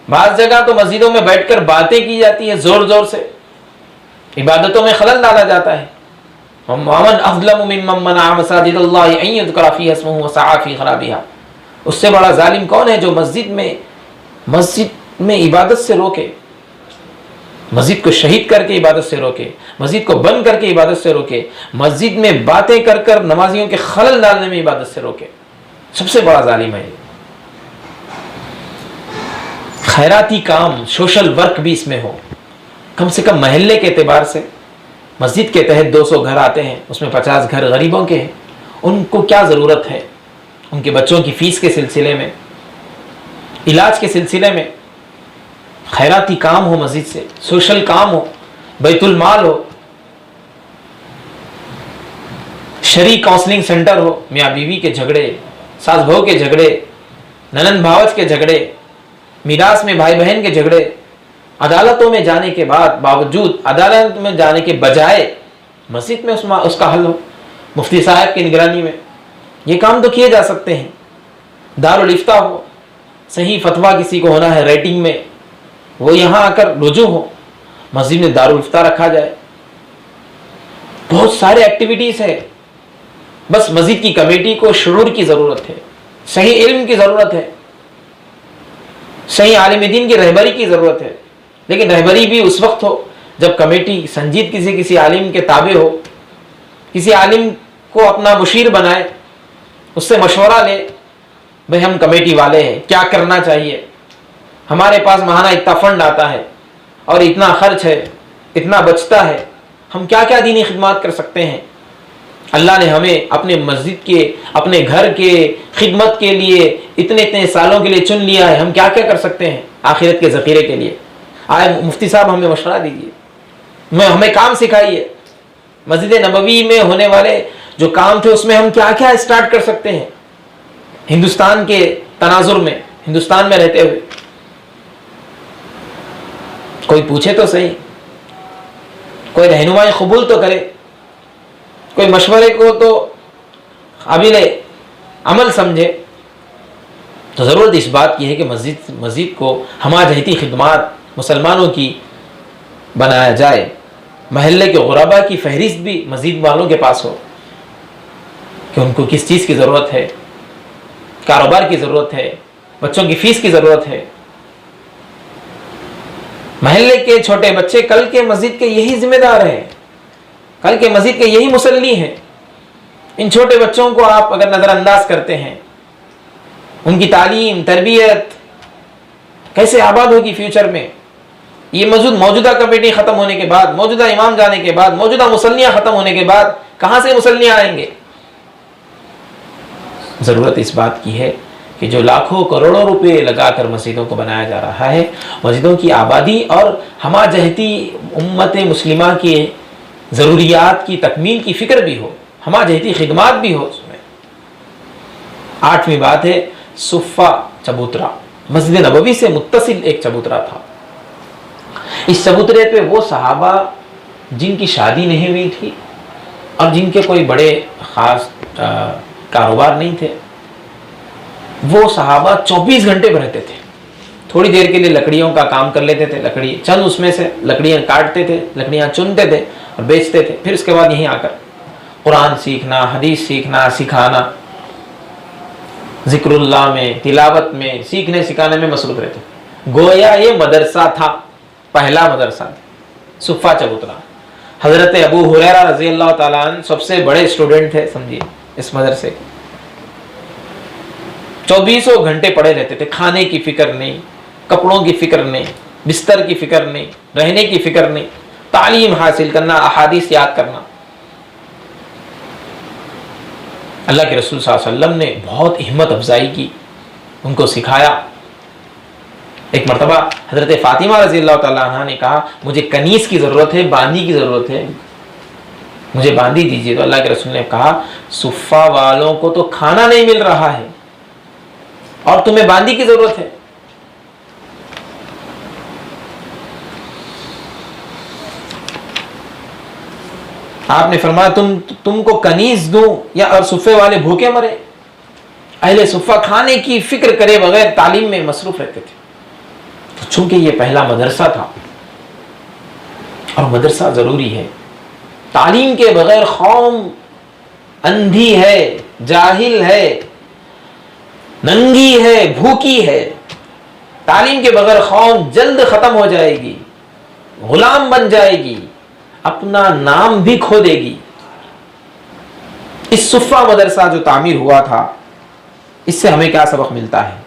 بعض جگہ تو مسجدوں میں بیٹھ کر باتیں کی جاتی ہیں زور زور سے، عبادتوں میں خلل ڈالا جاتا ہے۔ وَمَنْ أَظْلَمُ مِمَّنْ مَنَعَ مَسَاجِدَ اللَّهِ أَنْ يُذْكَرَ فِيهَا اسْمُهُ وَسَعَىٰ فِي خَرَابِهَا۔ اس سے بڑا ظالم کون ہے جو مسجد میں عبادت سے روکے، مسجد کو شہید کر کے عبادت سے روکے، مسجد کو بند کر کے عبادت سے روکے، مسجد میں باتیں کر کر نمازیوں کے خلل ڈالنے میں عبادت سے روکے، سب سے بڑا ظالم ہے۔ خیراتی کام، سوشل ورک بھی اس میں ہو، کم سے کم محلے کے اعتبار سے۔ مسجد کے تحت 200 گھر آتے ہیں، اس میں 50 گھر غریبوں کے ہیں، ان کو کیا ضرورت ہے؟ ان کے بچوں کی فیس کے سلسلے میں، علاج کے سلسلے میں خیراتی کام ہو، مسجد سے سوشل کام ہو، بیت المال ہو، شرعی کاؤنسلنگ سینٹر ہو، میاں بیوی کے جھگڑے، ساس بہو کے جھگڑے، ننند بھاوج کے جھگڑے، میراث میں بھائی بہن کے جھگڑے، عدالتوں میں جانے کے باوجود، عدالت میں جانے کے بجائے مسجد میں اس کا حل ہو، مفتی صاحب کی نگرانی میں۔ یہ کام تو کیے جا سکتے ہیں۔ دارالافتاء ہو، صحیح فتویٰ کسی کو ہونا ہے رائٹنگ میں، وہ یہاں آ کر رجوع ہو، مسجد میں دارالافتاء رکھا جائے۔ بہت سارے ایکٹیویٹیز ہیں، بس مسجد کی کمیٹی کو شعور کی ضرورت ہے، صحیح علم کی ضرورت ہے، صحیح عالم دین کی رہبری کی ضرورت ہے۔ لیکن رہبری بھی اس وقت ہو جب کمیٹی سنجیدگی سے کسی عالم کے تابع ہو، کسی عالم کو اپنا مشیر بنائے، اس سے مشورہ لے، بھئی ہم کمیٹی والے ہیں، کیا کرنا چاہیے، ہمارے پاس ماہانہ اتنا فنڈ آتا ہے اور اتنا خرچ ہے، اتنا بچتا ہے، ہم کیا کیا دینی خدمات کر سکتے ہیں۔ اللہ نے ہمیں اپنے مسجد کے، اپنے گھر کے خدمت کے لیے اتنے سالوں کے لیے چن لیا ہے، ہم کیا کیا کر سکتے ہیں آخرت کے ذخیرے کے لیے۔ آئے مفتی صاحب ہمیں مشورہ دیجیے۔ ہمیں کام سکھائیے. مسجد نبوی میں ہونے والے جو کام تھے اس میں ہم کیا کیا اسٹارٹ کر سکتے ہیں ہندوستان کے تناظر میں, ہندوستان میں رہتے ہوئے. کوئی پوچھے تو صحیح, کوئی رہنمائی قبول تو کرے, کوئی مشورے کو تو قابل عمل سمجھے. تو ضرورت اس بات کی ہے کہ مسجد کو ہمہ جہتی خدمات مسلمانوں کی بنایا جائے. محلے کے غربا کی فہرست بھی مسجد والوں کے پاس ہو کہ ان کو کس چیز کی ضرورت ہے, کاروبار کی ضرورت ہے, بچوں کی فیس کی ضرورت ہے. محلے کے چھوٹے بچے کل کے مسجد کے یہی ذمہ دار ہیں, کل کے مسجد کے یہی مصلی ہیں. ان چھوٹے بچوں کو آپ اگر نظر انداز کرتے ہیں, ان کی تعلیم تربیت کیسے آباد ہوگی فیوچر میں؟ یہ موجودہ کمیٹی ختم ہونے کے بعد, موجودہ امام جانے کے بعد, موجودہ مصلیاں ختم ہونے کے بعد کہاں سے مصلیاں آئیں گے؟ ضرورت اس بات کی ہے کہ جو لاکھوں کروڑوں روپے لگا کر مسجدوں کو بنایا جا رہا ہے, مسجدوں کی آبادی اور ہمہ جہتی امت مسلمہ کی ضروریات کی تکمیل کی فکر بھی ہو, ہمہ جہتی خدمات بھی ہو اس میں. 8ویں بات ہے صفہ چبوترا. مسجد نبوی سے متصل ایک چبوترا تھا. اس چبوترے پہ وہ صحابہ جن کی شادی نہیں ہوئی تھی اور جن کے کوئی بڑے خاص کاروبار نہیں تھے, وہ صحابہ 24 گھنٹے پہ رہتے تھے. تھوڑی دیر کے لیے لکڑیوں کا کام کر لیتے تھے, لکڑی چند اس میں سے لکڑیاں کاٹتے تھے, لکڑیاں چنتے تھے اور بیچتے تھے. پھر اس کے بعد یہیں آ کر قرآن سیکھنا, حدیث سیکھنا, سکھانا, ذکر اللہ میں, تلاوت میں, سیکھنے سکھانے میں مصروف رہتے. گویا یہ مدرسہ تھا, پہلا مدرسہ تھا صفہ چبوترا. حضرت ابو ہریرہ رضی اللہ تعالیٰ عنہ سب سے بڑے اسٹوڈنٹ تھے سمجھیے اس مدرسے کے. 24 گھنٹے پڑے رہتے تھے, کھانے کی فکر نہیں, کپڑوں کی فکر نہیں, بستر کی فکر نہیں, رہنے کی فکر نہیں, تعلیم حاصل کرنا, احادیث یاد کرنا. اللہ کے رسول صلی اللہ علیہ وسلم نے بہت ہمت افزائی کی, ان کو سکھایا. ایک مرتبہ حضرت فاطمہ رضی اللہ تعالیٰ عنہ نے کہا مجھے کنیز کی ضرورت ہے, باندی کی ضرورت ہے, مجھے باندی دیجیے. تو اللہ کے رسول نے کہا صفہ والوں کو تو کھانا نہیں مل رہا ہے اور تمہیں باندی کی ضرورت ہے. آپ نے فرمایا تم کو کنیز دوں یا اور صفے والے بھوکے مرے؟ اہل صفہ کھانے کی فکر کرے بغیر تعلیم میں مصروف رہتے تھے. چونکہ یہ پہلا مدرسہ تھا اور مدرسہ ضروری ہے. تعلیم کے بغیر قوم اندھی ہے, جاہل ہے, ننگی ہے, بھوکی ہے. تعلیم کے بغیر قوم جلد ختم ہو جائے گی, غلام بن جائے گی, اپنا نام بھی کھو دے گی. اس صفہ مدرسہ جو تعمیر ہوا تھا, اس سے ہمیں کیا سبق ملتا ہے؟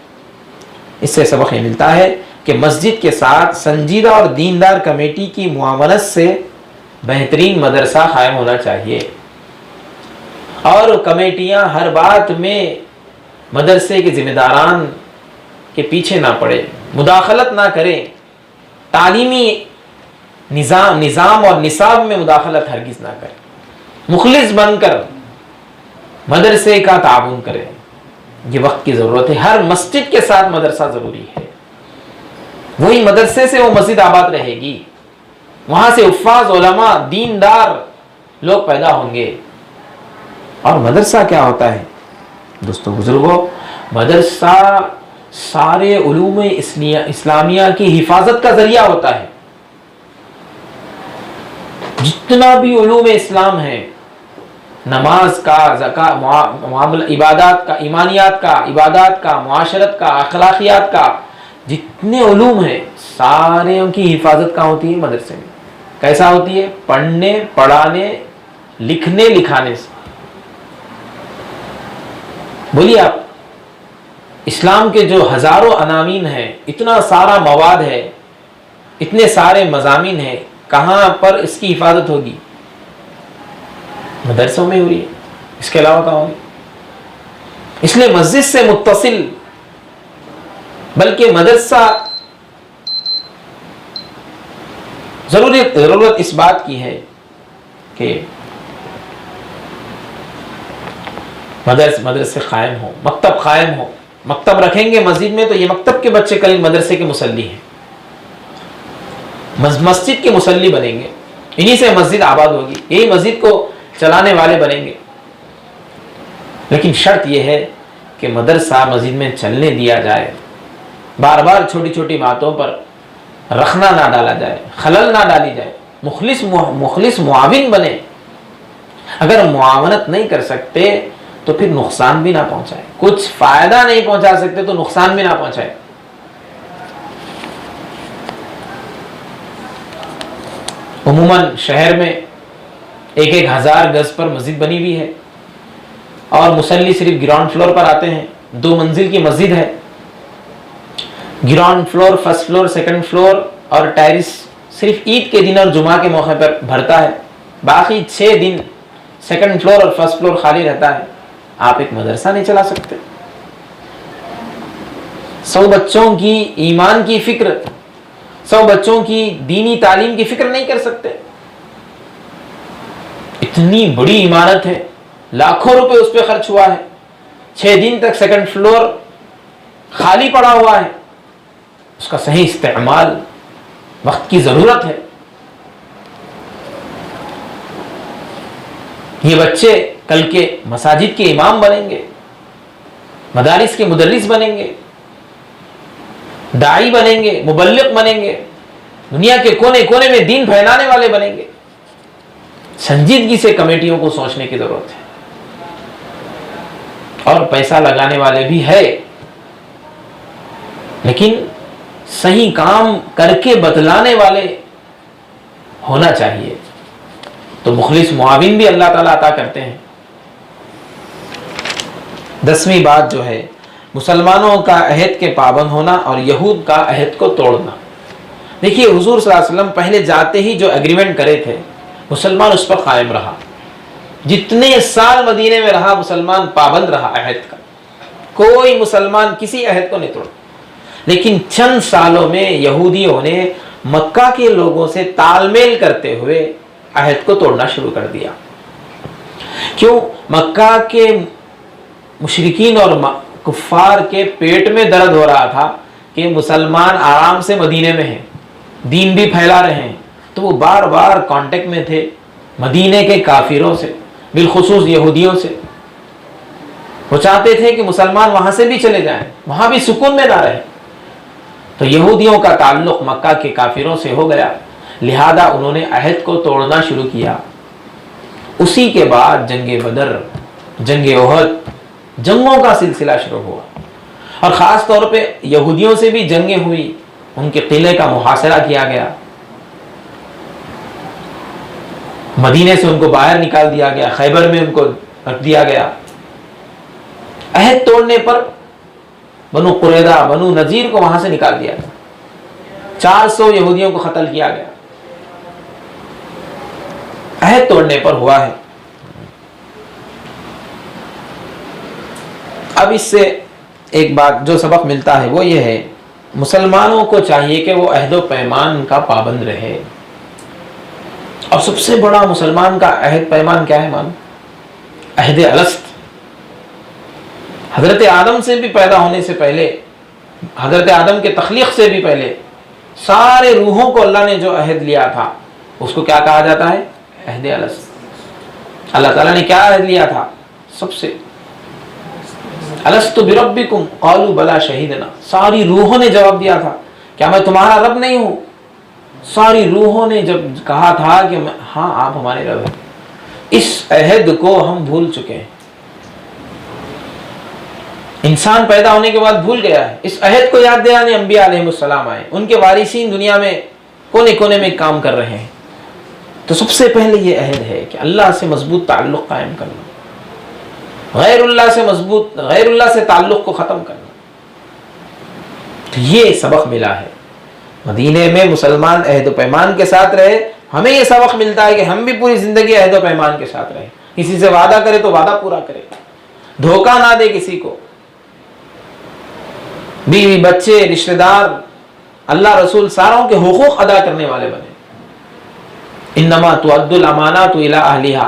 اس سے سبق یہ ملتا ہے کہ مسجد کے ساتھ سنجیدہ اور دیندار کمیٹی کی معاونت سے بہترین مدرسہ قائم ہونا چاہیے, اور کمیٹیاں ہر بات میں مدرسے کے ذمہ داران کے پیچھے نہ پڑے, مداخلت نہ کریں. تعلیمی نظام اور نصاب میں مداخلت ہرگز نہ کریں. مخلص بن کر مدرسے کا تعاون کریں. یہ وقت کی ضرورت ہے. ہر مسجد کے ساتھ مدرسہ ضروری ہے. وہی مدرسے سے وہ مسجد آباد رہے گی, وہاں سے حفاظ, علماء, دیندار لوگ پیدا ہوں گے. اور مدرسہ کیا ہوتا ہے دوستو بزرگوں؟ مدرسہ سارے علوم اسلامیہ کی حفاظت کا ذریعہ ہوتا ہے. جتنا بھی علوم اسلام ہے, نماز کا, معاملہ عبادات کا, ایمانیات کا, عبادات کا, معاشرت کا, اخلاقیات کا, جتنے علوم ہیں سارے ان کی حفاظت کہاں ہوتی ہے؟ مدرسے میں. کیسا ہوتی ہے؟ پڑھنے, پڑھانے, لکھنے, لکھانے سے. بولیے آپ, اسلام کے جو ہزاروں عناوین ہیں, اتنا سارا مواد ہے, اتنے سارے مضامین ہیں, کہاں پر اس کی حفاظت ہوگی؟ مدرسوں میں ہوئی ہے. اس کے علاوہ کہاں ہوگی؟ اس لیے مسجد سے متصل بلکہ مدرسہ ضرورت اس بات کی ہے کہ مدرسے قائم ہو، مکتب قائم ہو. مکتب رکھیں گے مسجد میں تو یہ مکتب کے بچے کل مدرسے کے مصلی ہیں، مسجد کے مصلی بنیں گے. انہی سے مسجد آباد ہوگی، یہی مسجد کو چلانے والے بنیں گے. لیکن شرط یہ ہے کہ مدرسہ مسجد میں چلنے دیا جائے، بار بار چھوٹی چھوٹی باتوں پر رخنا نہ ڈالا جائے، خلل نہ ڈالی جائے. مخلص معاون بنے. اگر معاونت نہیں کر سکتے تو پھر نقصان بھی نہ پہنچائے. کچھ فائدہ نہیں پہنچا سکتے تو نقصان بھی نہ پہنچائے. عموماً شہر میں 1,000 گز پر مسجد بنی ہوئی ہے اور مصلی صرف گراؤنڈ فلور پر آتے ہیں. 2 منزل کی مسجد ہے. Ground floor, first floor, second floor اور ٹیرس صرف عید کے دن اور جمعہ کے موقع پر بھرتا ہے. باقی 6 دن سیکنڈ فلور اور فرسٹ فلور خالی رہتا ہے. آپ ایک مدرسہ نہیں چلا سکتے. 100 بچوں کی ایمان کی فکر، 100 بچوں کی دینی تعلیم کی فکر نہیں کر سکتے. اتنی بڑی عمارت ہے، لاکھوں روپے اس پہ خرچ ہوا ہے. 6 دن تک سیکنڈ فلور خالی پڑا ہوا ہے. اس کا صحیح استعمال وقت کی ضرورت ہے. یہ بچے کل کے مساجد کے امام بنیں گے، مدارس کے مدرس بنیں گے، داعی بنیں گے، مبلغ بنیں گے، دنیا کے کونے کونے میں دین پھیلانے والے بنیں گے. سنجیدگی سے کمیٹیوں کو سوچنے کی ضرورت ہے. اور پیسہ لگانے والے بھی ہے، لیکن صحیح کام کر کے بتلانے والے ہونا چاہیے. تو مخلص معاون بھی اللہ تعالیٰ عطا کرتے ہیں. 10ویں بات جو ہے مسلمانوں کا عہد کے پابند ہونا اور یہود کا عہد کو توڑنا. دیکھیے حضور صلی اللہ علیہ وسلم پہلے جاتے ہی جو ایگریمنٹ کرے تھے مسلمان اس پر قائم رہا. جتنے سال مدینے میں رہا مسلمان پابند رہا عہد کا. کوئی مسلمان کسی عہد کو نہیں توڑا. لیکن چند سالوں میں یہودیوں نے مکہ کے لوگوں سے تال میل کرتے ہوئے عہد کو توڑنا شروع کر دیا. کیوں؟ مکہ کے مشرکین اور کفار کے پیٹ میں درد ہو رہا تھا کہ مسلمان آرام سے مدینے میں ہیں، دین بھی پھیلا رہے ہیں. تو وہ بار بار کانٹیکٹ میں تھے مدینے کے کافروں سے، بالخصوص یہودیوں سے. وہ چاہتے تھے کہ مسلمان وہاں سے بھی چلے جائیں، وہاں بھی سکون میں نہ رہے. تو یہودیوں کا تعلق مکہ کے کافروں سے ہو گیا، لہذا انہوں نے عہد کو توڑنا شروع کیا. اسی کے بعد جنگ بدر، جنگ احد، جنگوں کا سلسلہ شروع ہوا. اور خاص طور پہ یہودیوں سے بھی جنگیں ہوئی. ان کے قلعے کا محاصرہ کیا گیا، مدینے سے ان کو باہر نکال دیا گیا، خیبر میں ان کو رکھ دیا گیا. عہد توڑنے پر بنو قریظہ، بنو نذیر کو وہاں سے نکال دیا گیا. 400 یہودیوں کو قتل کیا گیا. عہد توڑنے پر ہوا ہے. اب اس سے ایک بات جو سبق ملتا ہے وہ یہ ہے مسلمانوں کو چاہیے کہ وہ عہد و پیمان کا پابند رہے. اور سب سے بڑا مسلمان کا عہد پیمان کیا ہے؟ مان عہد الست. حضرت آدم سے بھی پیدا ہونے سے پہلے، حضرت آدم کے تخلیق سے بھی پہلے سارے روحوں کو اللہ نے جو عہد لیا تھا اس کو کیا کہا جاتا ہے؟ عہد الست. اللہ تعالیٰ نے کیا عہد لیا تھا؟ سب سے الست بربکم قالوا بلا شہیدنا. ساری روحوں نے جواب دیا تھا کیا میں تمہارا رب نہیں ہوں؟ ساری روحوں نے جب کہا تھا کہ ہاں آپ ہمارے رب ہیں. اس عہد کو ہم بھول چکے ہیں. انسان پیدا ہونے کے بعد بھول گیا ہے. اس عہد کو یاد دلانے انبیاء علیہ السلام آئے، ان کے وارثین دنیا میں کونے کونے میں کام کر رہے ہیں. تو سب سے پہلے یہ عہد ہے کہ اللہ سے مضبوط تعلق قائم کرنا، غیر اللہ سے تعلق کو ختم کرنا. تو یہ سبق ملا ہے. مدینے میں مسلمان عہد و پیمان کے ساتھ رہے. ہمیں یہ سبق ملتا ہے کہ ہم بھی پوری زندگی عہد و پیمان کے ساتھ رہے. کسی سے وعدہ کرے تو وعدہ پورا کرے، دھوکہ نہ دے کسی کو. بیوی، بچے، رشتہ دار، اللہ رسول ساروں کے حقوق ادا کرنے والے بنے. انما تؤد الامانات الی اہلھا،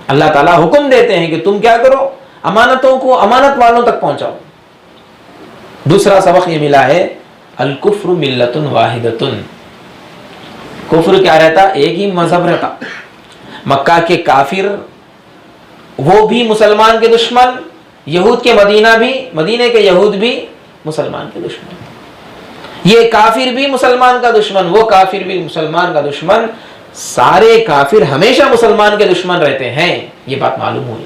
اللہ تعالیٰ حکم دیتے ہیں کہ تم کیا کرو، امانتوں کو امانت والوں تک پہنچاؤ۔ دوسرا سبق یہ ملا ہے الکفر ملۃ واحدۃ، کفر کیا رہتا، ایک ہی مذہب رہتا۔ مکہ کے کافر وہ بھی مسلمان کے دشمن، یہود کے مدینے کے یہود بھی مسلمان کے دشمن، یہ کافر بھی مسلمان کا دشمن، وہ کافر بھی مسلمان کا دشمن، سارے کافر ہمیشہ مسلمان کے دشمن رہتے ہیں، یہ بات معلوم ہوئی۔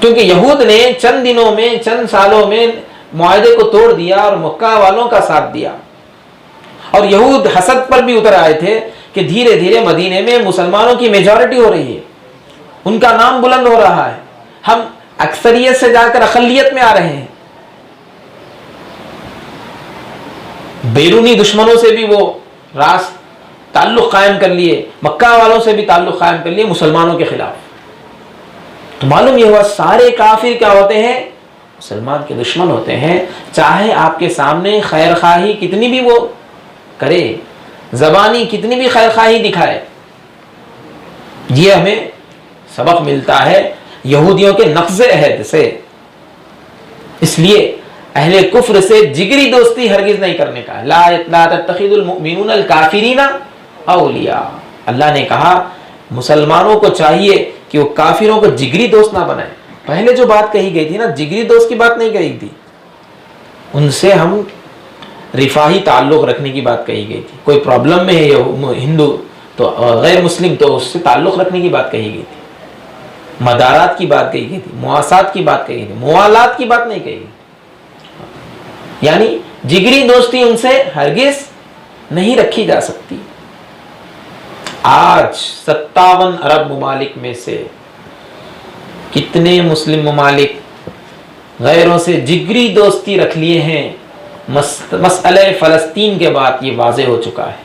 کیونکہ یہود نے چند دنوں میں، چند سالوں میں معاہدے کو توڑ دیا اور مکہ والوں کا ساتھ دیا، اور یہود حسد پر بھی اتر آئے تھے کہ دھیرے دھیرے مدینے میں مسلمانوں کی میجورٹی ہو رہی ہے، ان کا نام بلند ہو رہا ہے، ہم اکثریت سے جا کر اقلیت میں آ رہے ہیں۔ بیرونی دشمنوں سے بھی وہ تعلق قائم کر لیے، مکہ والوں سے بھی تعلق قائم کر لیے مسلمانوں کے خلاف۔ تو معلوم یہ ہوا سارے کافر کیا ہوتے ہیں، مسلمان کے دشمن ہوتے ہیں، چاہے آپ کے سامنے خیر خواہی کتنی بھی وہ کرے، زبانی کتنی بھی خیر خواہی دکھائے۔ یہ ہمیں سبق ملتا ہے یہودیوں کے نقض عہد سے۔ اس لیے اہل کفر سے جگری دوستی ہرگز نہیں کرنے کا، لا تتخذوا المؤمنون الکافرین اولیاء، اللہ نے کہا مسلمانوں کو چاہیے کہ وہ کافروں کو جگری دوست نہ بنائیں۔ پہلے جو بات کہی گئی تھی نا، جگری دوست کی بات نہیں کہی تھی، ان سے ہم رفاہی تعلق رکھنے کی بات کہی گئی تھی۔ کوئی پرابلم میں ہے ہندو تو غیر مسلم، تو اس سے تعلق رکھنے کی بات کہی گئی تھی، مدارات کی بات کہی گئی تھی، مواسات کی بات کہی گئی تھی، موالات کی بات نہیں کہی گئی۔ یعنی جگری دوستی ان سے ہرگز نہیں رکھی جا سکتی۔ آج 57 عرب ممالک میں سے کتنے مسلم ممالک غیروں سے جگری دوستی رکھ لیے ہیں؟ مسئلہ فلسطین کے بعد یہ واضح ہو چکا ہے،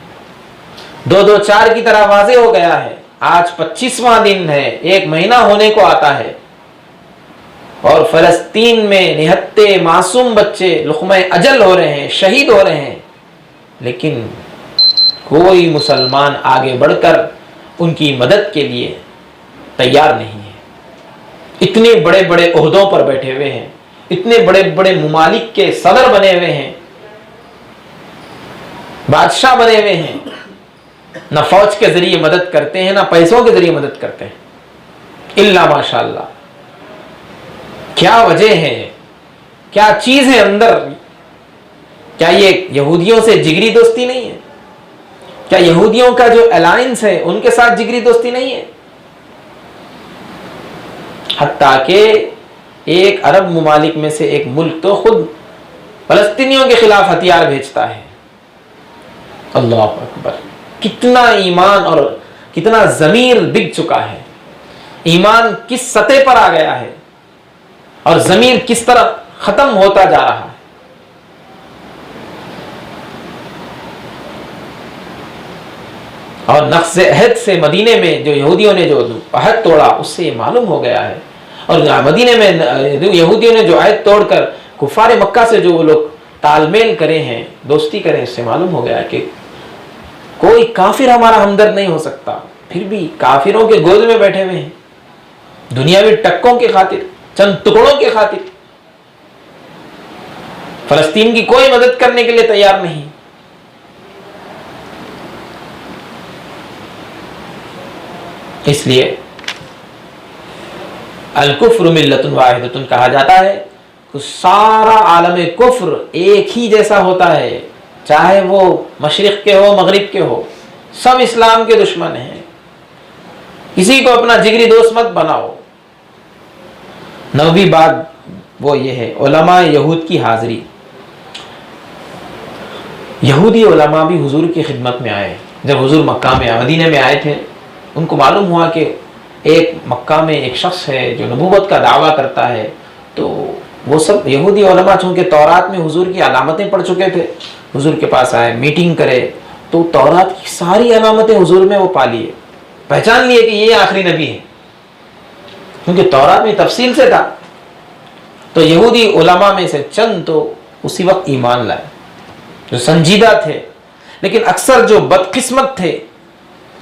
2-2-4 کی طرح واضح ہو گیا ہے۔ آج 25واں دن ہے، 1 مہینہ ہونے کو آتا ہے، اور فلسطین میں نہتے معصوم بچے لقمہ اجل ہو رہے ہیں، شہید ہو رہے ہیں، لیکن کوئی مسلمان آگے بڑھ کر ان کی مدد کے لیے تیار نہیں ہے۔ اتنے بڑے بڑے عہدوں پر بیٹھے ہوئے ہیں، اتنے بڑے بڑے ممالک کے صدر بنے ہوئے ہیں، بادشاہ بنے ہوئے ہیں، نہ فوج کے ذریعے مدد کرتے ہیں، نہ پیسوں کے ذریعے مدد کرتے ہیں، الا ماشاء اللہ۔ کیا وجہ ہے، کیا چیز ہے اندر؟ کیا یہ یہودیوں سے جگری دوستی نہیں ہے؟ کیا یہودیوں کا جو الائنس ہے ان کے ساتھ جگری دوستی نہیں ہے؟ حتیٰ کہ ایک عرب ممالک میں سے ایک ملک تو خود فلسطینیوں کے خلاف ہتھیار بھیجتا ہے۔ اللہ اکبر، کتنا ایمان اور کتنا ضمیر بک چکا ہے، ایمان کس سطح پر آ گیا ہے اور ضمیر کس طرح ختم ہوتا جا رہا ہے۔ اور نقض عہد سے مدینے میں جو یہودیوں نے جو عہد توڑا، اس سے یہ معلوم ہو گیا ہے، اور مدینے میں یہودیوں نے جو عہد توڑ کر کفار مکہ سے جو وہ لوگ تال میل کرے ہیں، دوستی کرے، اس سے معلوم ہو گیا کہ کوئی کافر ہمارا ہمدرد نہیں ہو سکتا۔ پھر بھی کافروں کے گود میں بیٹھے ہوئے ہیں، دنیاوی ٹکوں کے خاطر، چند ٹکڑوں کے خاطر فلسطین کی کوئی مدد کرنے کے لیے تیار نہیں۔ اس لیے الکفر ملۃ واحدۃ کہا جاتا ہے کہ سارا عالم کفر ایک ہی جیسا ہوتا ہے، چاہے وہ مشرق کے ہو مغرب کے ہو، سب اسلام کے دشمن ہیں، کسی کو اپنا جگری دوست مت بناؤ۔ 9ویں بات وہ یہ ہے علماء یہود کی حاضری۔ یہودی علماء بھی حضور کی خدمت میں آئے، جب حضور مکہ میں مدینے میں آئے تھے، ان کو معلوم ہوا کہ ایک مکہ میں ایک شخص ہے جو نبوت کا دعویٰ کرتا ہے، تو وہ سب یہودی علماء چونکہ تورات میں حضور کی علامتیں پڑھ چکے تھے، حضور کے پاس آئے، میٹنگ کرے، تو تورات کی ساری علامتیں حضور میں وہ پا لیے، پہچان لیے کہ یہ آخری نبی ہے، کیونکہ تورات میں تفصیل سے تھا۔ تو یہودی علماء میں سے چند تو اسی وقت ایمان لائے جو سنجیدہ تھے، لیکن اکثر جو بدقسمت تھے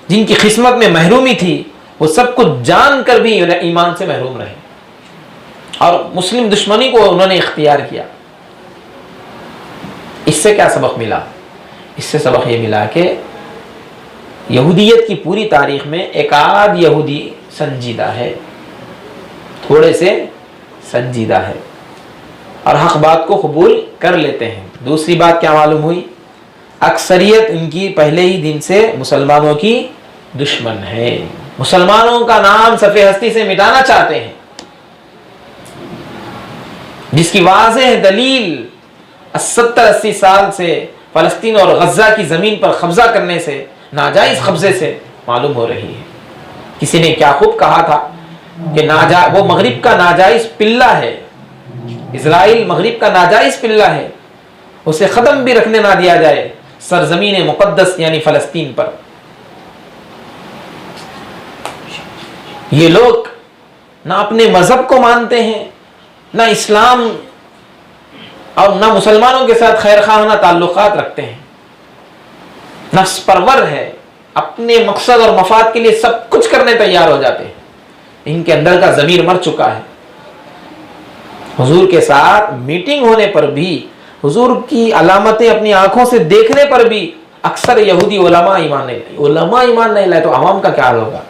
جن کی قسمت میں محرومی تھی، وہ سب کچھ جان کر بھی ایمان سے محروم رہے اور مسلم دشمنی کو انہوں نے اختیار کیا۔ اس سے کیا سبق ملا؟ اس سے سبق یہ ملا کہ یہودیت کی پوری تاریخ میں ایک آدھ یہودی سنجیدہ ہے، تھوڑے سے سنجیدہ ہے اور حق بات کو قبول کر لیتے ہیں۔ دوسری بات کیا معلوم ہوئی؟ اکثریت ان کی پہلے ہی دن سے مسلمانوں کی دشمن ہے، مسلمانوں کا نام صفحہ ہستی سے مٹانا چاہتے ہیں، جس کی واضح دلیل 70-80 سال سے فلسطین اور غزہ کی زمین پر قبضہ کرنے سے، ناجائز قبضے سے معلوم ہو رہی ہے۔ کسی نے کیا خوب کہا تھا کہ وہ مغرب کا ناجائز پلہ ہے، اسرائیل مغرب کا ناجائز پلہ ہے، اسے ختم بھی رکھنے نہ دیا جائے سرزمین مقدس یعنی فلسطین پر۔ یہ لوگ نہ اپنے مذہب کو مانتے ہیں، نہ اسلام اور نہ مسلمانوں کے ساتھ خیر خواہانہ تعلقات رکھتے ہیں، نفس پرور ہے، اپنے مقصد اور مفاد کے لیے سب کچھ کرنے تیار ہو جاتے ہیں۔ ان کے اندر کا ضمیر مر چکا ہے۔ حضور کے ساتھ میٹنگ ہونے پر بھی، حضور کی علامتیں اپنی آنکھوں سے دیکھنے پر بھی اکثر یہودی علماء ایمان نہیں لائے۔ علماء ایمان نہیں لائے تو عوام کا کیا حال ہوگا؟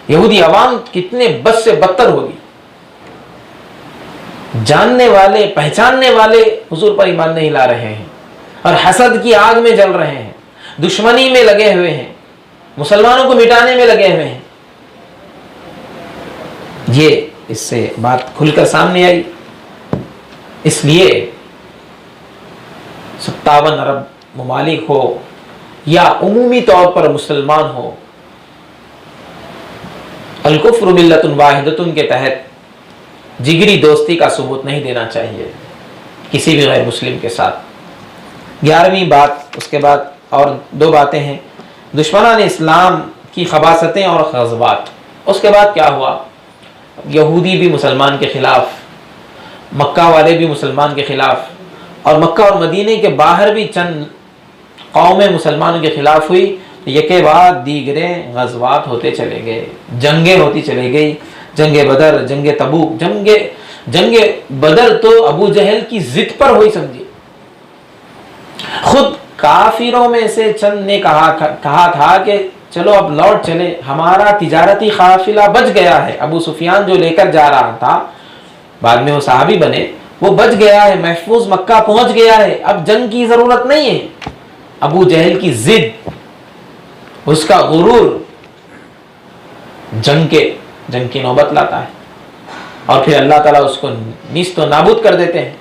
یہودی عوام کتنے بد سے بدتر ہوگی۔ جاننے والے پہچاننے والے حضور پر ایمان نہیں لا رہے ہیں اور حسد کی آگ میں جل رہے ہیں، دشمنی میں لگے ہوئے ہیں، مسلمانوں کو مٹانے میں لگے ہوئے ہیں۔ یہ اس سے بات کھل کر سامنے آئی۔ اس لیے 57 ارب ممالک ہو یا عمومی طور پر مسلمان ہو، الکفر ملت واحدۃ کے تحت جگری دوستی کا ثبوت نہیں دینا چاہیے کسی بھی غیر مسلم کے ساتھ۔ 11ویں بات، اس کے بعد اور 2 باتیں ہیں، دشمنان اسلام کی خباثتیں اور غزوات۔ اس کے بعد کیا ہوا؟ یہودی بھی مسلمان کے خلاف، مکہ والے بھی مسلمان کے خلاف، اور مکہ اور مدینے کے باہر بھی چند قومیں مسلمانوں کے خلاف ہوئی۔ یہ کے بعد دیگریں غزوات ہوتے چلے گئے، جنگیں ہوتی چلی گئی، جنگ بدر، جنگ تبوک۔ جنگ بدر تو ابو جہل کی ضد پر ہوئی، سمجھیے۔ خود کافروں میں سے چند نے کہا تھا کہ چلو اب لوٹ چلے، ہمارا تجارتی قافلہ بچ گیا ہے۔ ابو سفیان جو لے کر جا رہا تھا، بعد میں وہ صحابی بنے، وہ بچ گیا ہے، محفوظ مکہ پہنچ گیا ہے، اب جنگ کی ضرورت نہیں ہے۔ ابو جہل کی ضد، اس کا غرور جنگ کی نوبت لاتا ہے اور پھر اللہ تعالیٰ اس کو نیست و نابود کر دیتے ہیں۔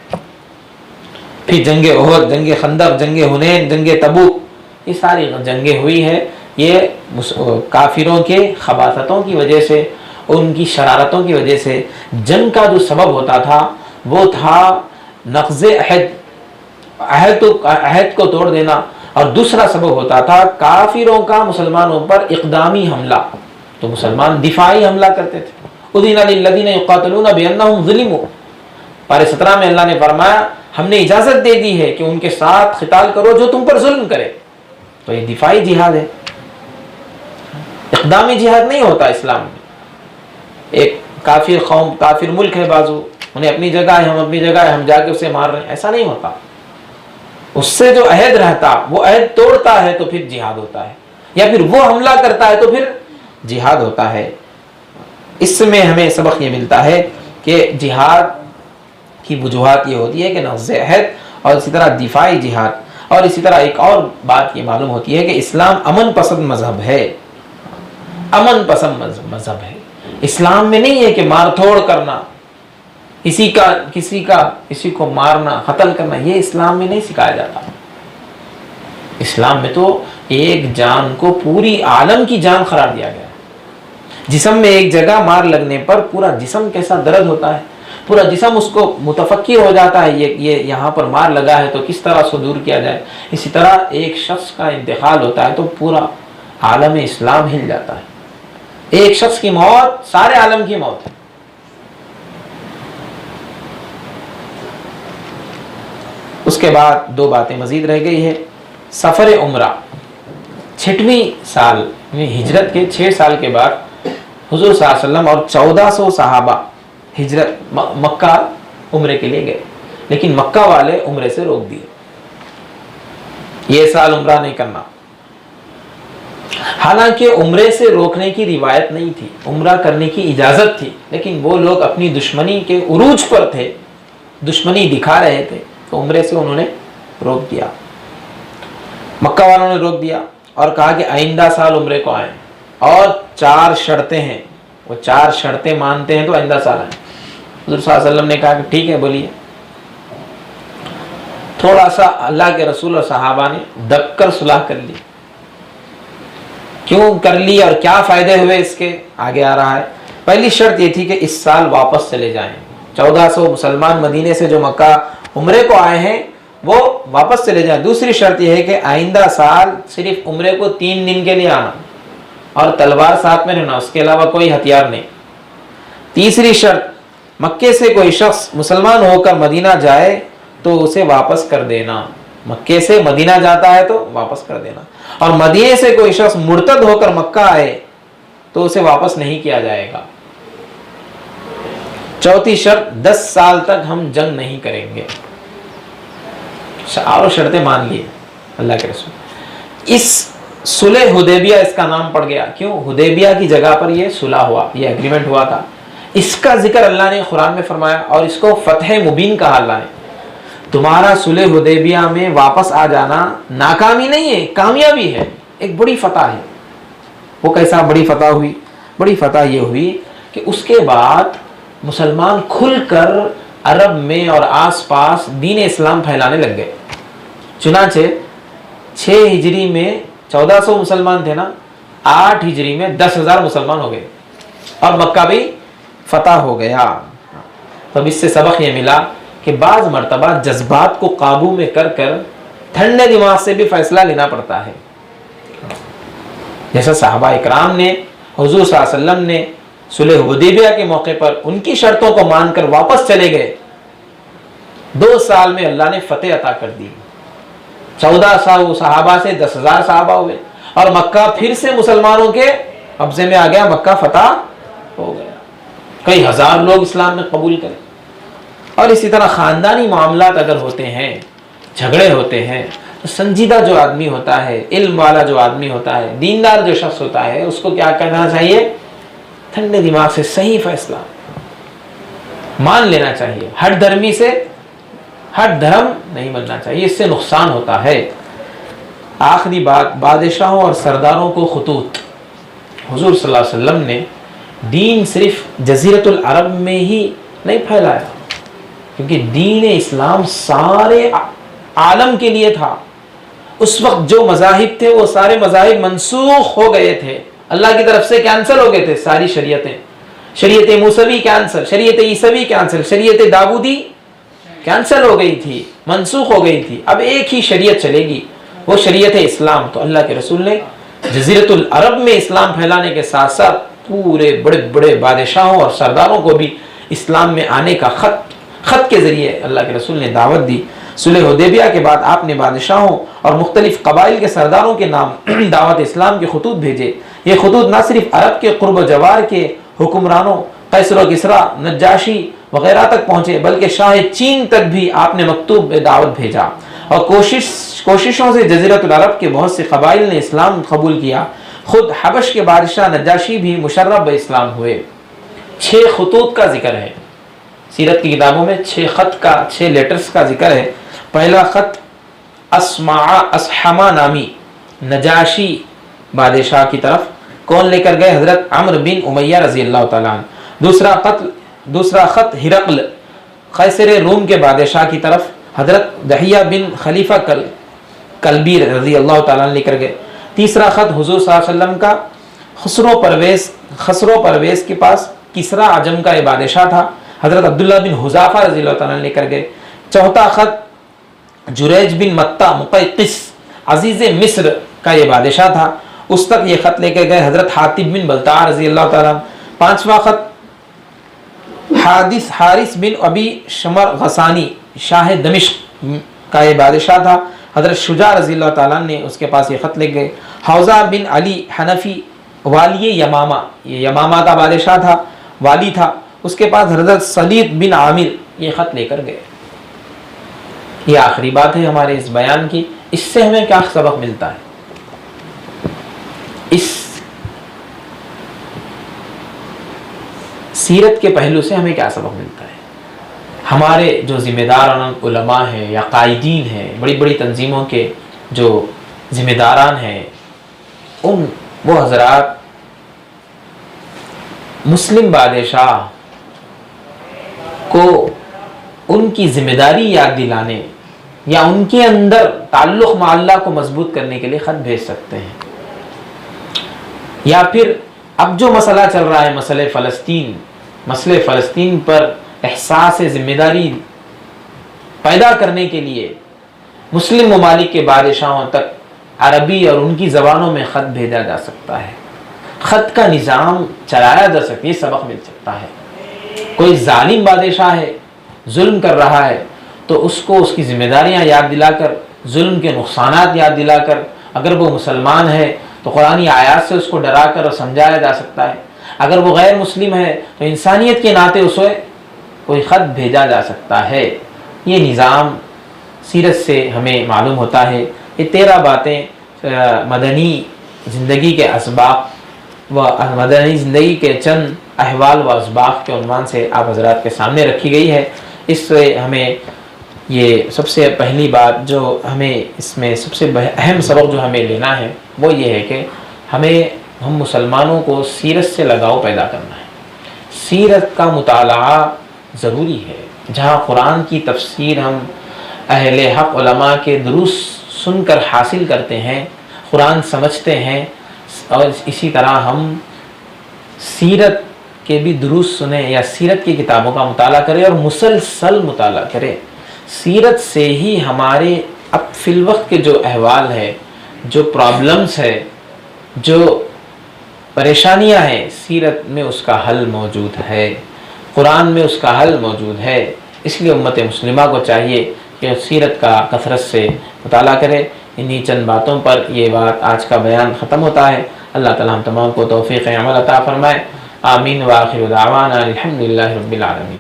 پھر جنگ احد، جنگ خندق، جنگ حنین، جنگ تبوک، یہ ساری جنگیں ہوئی ہے۔ یہ کافروں کے خباثتوں کی وجہ سے، ان کی شرارتوں کی وجہ سے۔ جنگ کا جو سبب ہوتا تھا وہ تھا نقض عہد کو توڑ دینا، اور دوسرا سبب ہوتا تھا کافروں کا مسلمانوں پر اقدامی حملہ۔ تو مسلمان دفاعی حملہ کرتے تھے۔ اذن للذین یقاتلون بانہم ظلموا، پارہ 17 میں اللہ نے فرمایا ہم نے اجازت دے دی ہے کہ ان کے ساتھ قتال کرو جو تم پر ظلم کرے۔ تو یہ دفاعی جہاد ہے، اقدامی جہاد نہیں ہوتا اسلام میں۔ ایک کافر قوم، کافر ملک ہے بازو، انہیں اپنی جگہ ہے، ہم اپنی جگہ ہے، ہم جا کے اسے مار رہے ہیں، ایسا نہیں ہوتا۔ اس سے جو عہد رہتا، وہ عہد توڑتا ہے تو پھر جہاد ہوتا ہے، یا پھر وہ حملہ کرتا ہے تو پھر جہاد ہوتا ہے۔ اس میں ہمیں سبق یہ ملتا ہے کہ جہاد کی وجوہات یہ ہوتی ہے کہ نقض عہد، اور اسی طرح دفاعی جہاد، اور اسی طرح ایک اور بات یہ معلوم ہوتی ہے کہ اسلام امن پسند مذہب ہے، امن پسند مذہب ہے۔ اسلام میں نہیں ہے کہ مار توڑ کرنا، کسی کو مارنا، قتل کرنا، یہ اسلام میں نہیں سکھایا جاتا۔ اسلام میں تو ایک جان کو پوری عالم کی جان قرار دیا گیا۔ جسم میں ایک جگہ مار لگنے پر پورا جسم کیسا درد ہوتا ہے، پورا جسم اس کو متفکر ہو جاتا ہے، یہ یہاں پر مار لگا ہے تو کس طرح اس کو دور کیا جائے۔ اسی طرح ایک شخص کا انتقال ہوتا ہے تو پورا عالم اسلام ہل جاتا ہے۔ ایک شخص کی موت سارے عالم کی موت ہے۔ اس کے بعد 2 باتیں مزید رہ گئی ہے۔ سفر عمرہ 6ویں سال ہجرت کے 6 سال کے بعد حضور صلی اللہ علیہ وسلم اور 1400 صحابہ ہجرت مکہ عمرے کے لیے گئے، لیکن مکہ والے عمرے سے روک دیے، یہ سال عمرہ نہیں کرنا۔ حالانکہ عمرے سے روکنے کی روایت نہیں تھی، عمرہ کرنے کی اجازت تھی، لیکن وہ لوگ اپنی دشمنی کے عروج پر تھے، دشمنی دکھا رہے تھے، تو عمرے سے انہوں نے روک دیا، مکہ والوں نے روک دیا اور کہا کہ آئندہ سال عمرے کو آئیں، اور 4 شرطیں ہیں، وہ 4 شرطیں مانتے ہیں تو آئندہ سال آئیں۔ حضور صلی اللہ علیہ وسلم نے کہا کہ ٹھیک ہے بولیے۔ تھوڑا سا اللہ کے رسول اور صحابہ نے دب کر صلح کر لی۔ کیوں کر لی اور کیا فائدے ہوئے اس کے، آگے آ رہا ہے۔ پہلی شرط یہ تھی کہ اس سال واپس چلے جائیں، 1400 مسلمان مدینے سے جو مکہ عمرے کو آئے ہیں وہ واپس چلے جائیں۔ دوسری شرط یہ ہے کہ آئندہ سال صرف عمرے کو 3 دن کے لیے آنا اور تلوار ساتھ میں رہنا، اس کے علاوہ کوئی ہتھیار نہیں۔ تیسری شرط، مکے سے کوئی شخص مسلمان ہو کر مدینہ جائے تو اسے واپس کر دینا، مکے سے مدینہ جاتا ہے تو واپس کر دینا، اور مدینے سے کوئی شخص مرتد ہو کر مکہ آئے تو اسے واپس نہیں کیا جائے گا۔ چوتھی شرط، 10 سال تک ہم جنگ نہیں کریں گے۔ اور شرطیں مان لیے اللہ کے رسول۔ اس صلح حدیبیہ اس کا نام پڑ گیا، کیوں؟ حدیبیہ کی جگہ پر یہ صلح ہوا، یہ ایگریمنٹ ہوا تھا۔ اس کا ذکر اللہ نے قرآن میں فرمایا اور اس کو فتح مبین کہا اللہ نے۔ تمہارا صلح حدیبیہ میں واپس آ جانا ناکامی نہیں ہے، کامیابی ہے، ایک بڑی فتح ہے۔ وہ کیسا بڑی فتح ہوئی؟ بڑی فتح یہ ہوئی کہ اس کے بعد مسلمان کھل کر عرب میں اور آس پاس دین اسلام پھیلانے لگ گئے۔ چنانچہ 6 ہجری میں 1400 مسلمان تھے نا، 8 ہجری میں 10,000 مسلمان ہو گئے اور مکہ بھی فتح ہو گیا۔ تو اس سے سبق یہ ملا کہ بعض مرتبہ جذبات کو قابو میں کر کر ٹھنڈے دماغ سے بھی فیصلہ لینا پڑتا ہے۔ جیسا صحابہ اکرام نے، حضور صلی اللہ علیہ وسلم نے صلح حدیبیہ کے موقع پر ان کی شرطوں کو مان کر واپس چلے گئے، 2 سال میں اللہ نے فتح عطا کر دی، 1400 صحابہ سے 10,000 صحابہ ہوئے اور مکہ پھر سے مسلمانوں کے قبضے میں آ گیا، مکہ فتح ہو گیا، کئی ہزار لوگ اسلام میں قبول کرے۔ اور اسی طرح خاندانی معاملات اگر ہوتے ہیں، جھگڑے ہوتے ہیں، تو سنجیدہ جو آدمی ہوتا ہے، علم والا جو آدمی ہوتا ہے، دیندار جو شخص ہوتا ہے، اس کو کیا کرنا چاہیے؟ ٹھنڈے دماغ سے صحیح فیصلہ مان لینا چاہیے، ہٹ دھرمی سے ہٹ دھرم نہیں بننا چاہیے، اس سے نقصان ہوتا ہے۔ آخری بات، بادشاہوں اور سرداروں کو خطوط۔ حضور صلی اللہ علیہ وسلم نے دین صرف جزیرۃ العرب میں ہی نہیں پھیلایا، کیونکہ دین اسلام سارے عالم کے لیے تھا۔ اس وقت جو مذاہب تھے وہ سارے مذاہب منسوخ ہو گئے تھے، اللہ کی طرف سے کینسل ہو گئے تھے ساری شریعتیں۔ شریعت موسوی کینسل، شریعت عیسوی کینسل، شریعت داؤدی کینسل ہو گئی تھی، منسوخ ہو گئی تھی، اب ایک ہی شریعت چلے گی، وہ شریعت اسلام۔ تو اللہ کے رسول نے جزیرۃ العرب میں اسلام پھیلانے کے ساتھ ساتھ پورے بڑے بڑے بادشاہوں اور سرداروں کو بھی اسلام میں آنے کا خط کے ذریعے اللہ کے رسول نے دعوت دی۔ صلح حدیبیہ کے بعد آپ نے بادشاہوں اور مختلف قبائل کے سرداروں کے نام دعوت اسلام کے خطوط بھیجے۔ یہ خطوط نہ صرف عرب کے قرب و جوار کے حکمرانوں قیصر و کسریٰ، نجاشی وغیرہ تک پہنچے، بلکہ شاہ چین تک بھی آپ نے مکتوب دعوت بھیجا، اور کوششوں سے جزیرۃ العرب کے بہت سے قبائل نے اسلام قبول کیا۔ خود حبش کے بادشاہ نجاشی بھی مشرف بہ اسلام ہوئے۔ 6 خطوط کا ذکر ہے سیرت کی کتابوں میں، 6 لیٹرز کا ذکر ہے۔ پہلا خط اصحما نامی نجاشی بادشاہ کی طرف، کون لے کر گئے؟ حضرت عمرو بن امیہ رضی اللہ تعالیٰ عنہ۔ دوسرا خط ہرقل قیصر روم کے بادشاہ کی طرف، حضرت دحیہ بن خلیفہ کلبی رضی اللہ تعالیٰ عنہ لے کر گئے۔ تیسرا خط حضور صلی اللہ علیہ وسلم کا خسرو پرویز کے پاس، کسریٰ عجم کا یہ بادشاہ تھا، حضرت عبداللہ بن حذافہ رضی اللہ تعالیٰ عنہ لے کر گئے۔ چوتھا خط جریج بن متہ مقیقس عزیز مصر کا یہ بادشاہ تھا، اس تک یہ خط لے کے گئے حضرت حاتب بن بلتع رضی اللہ تعالیٰ عنہ۔ 5واں خط حارث بن ابی شمر غسانی شاہ دمشق کا یہ بادشاہ تھا، حضرت شجاع رضی اللہ تعالیٰ نے اس کے پاس یہ خط لکھ گئے. حوزہ بن علی حنفی والی یمامہ، یہ یمامہ کا بادشاہ تھا، والی تھا، اس کے پاس حضرت سلیط بن عامر یہ خط لے کر گئے. یہ آخری بات ہے ہمارے اس بیان کی. اس سے ہمیں کیا سبق ملتا ہے؟ اس سیرت کے پہلو سے ہمیں کیا سبق ملتا ہے؟ ہمارے جو ذمہ دار علماء ہیں یا قائدین ہیں، بڑی بڑی تنظیموں کے جو ذمہ داران ہیں، وہ حضرات مسلم بادشاہ کو ان کی ذمہ داری یاد دلانے یا ان کے اندر تعلق مع اللہ کو مضبوط کرنے کے لیے خط بھیج سکتے ہیں. یا پھر اب جو مسئلہ چل رہا ہے، مسئلہ فلسطین پر احساس ذمہ داری پیدا کرنے کے لیے مسلم ممالک کے بادشاہوں تک عربی اور ان کی زبانوں میں خط بھیجا جا سکتا ہے، خط کا نظام چلایا جا سکتا ہے. یہ سبق مل سکتا ہے. کوئی ظالم بادشاہ ہے، ظلم کر رہا ہے، تو اس کو اس کی ذمہ داریاں یاد دلا کر، ظلم کے نقصانات یاد دلا کر، اگر وہ مسلمان ہے تو قرآنی آیات سے اس کو ڈرا کر اور سمجھایا جا سکتا ہے. اگر وہ غیر مسلم ہے تو انسانیت کے ناطے اسے کوئی خط بھیجا جا سکتا ہے. یہ نظام سیرت سے ہمیں معلوم ہوتا ہے. یہ 13 باتیں مدنی زندگی کے اسباق و مدنی زندگی کے چند احوال و اسباق کے عنوان سے آپ حضرات کے سامنے رکھی گئی ہے. اس سے ہمیں یہ سب سے پہلی بات جو ہمیں اس میں سب سے اہم سبق جو ہمیں لینا ہے وہ یہ ہے کہ ہم مسلمانوں کو سیرت سے لگاؤ پیدا کرنا ہے. سیرت کا مطالعہ ضروری ہے. جہاں قرآن کی تفسیر ہم اہل حق علماء کے دروس سن کر حاصل کرتے ہیں، قرآن سمجھتے ہیں، اور اسی طرح ہم سیرت کے بھی دروس سنیں یا سیرت کی کتابوں کا مطالعہ کریں اور مسلسل مطالعہ کریں. سیرت سے ہی ہمارے اب فی الوقت کے جو احوال ہے، جو پرابلمز ہے، جو پریشانیاں ہیں، سیرت میں اس کا حل موجود ہے، قرآن میں اس کا حل موجود ہے. اس لیے امت مسلمہ کو چاہیے کہ سیرت کا کثرت سے مطالعہ کرے. انہی چند باتوں پر یہ بات آج کا بیان ختم ہوتا ہے. اللہ تعالی ہم تمام کو توفیق عمل عطا فرمائے. آمین. وآخر دعوانا الحمدللہ رب العالمین.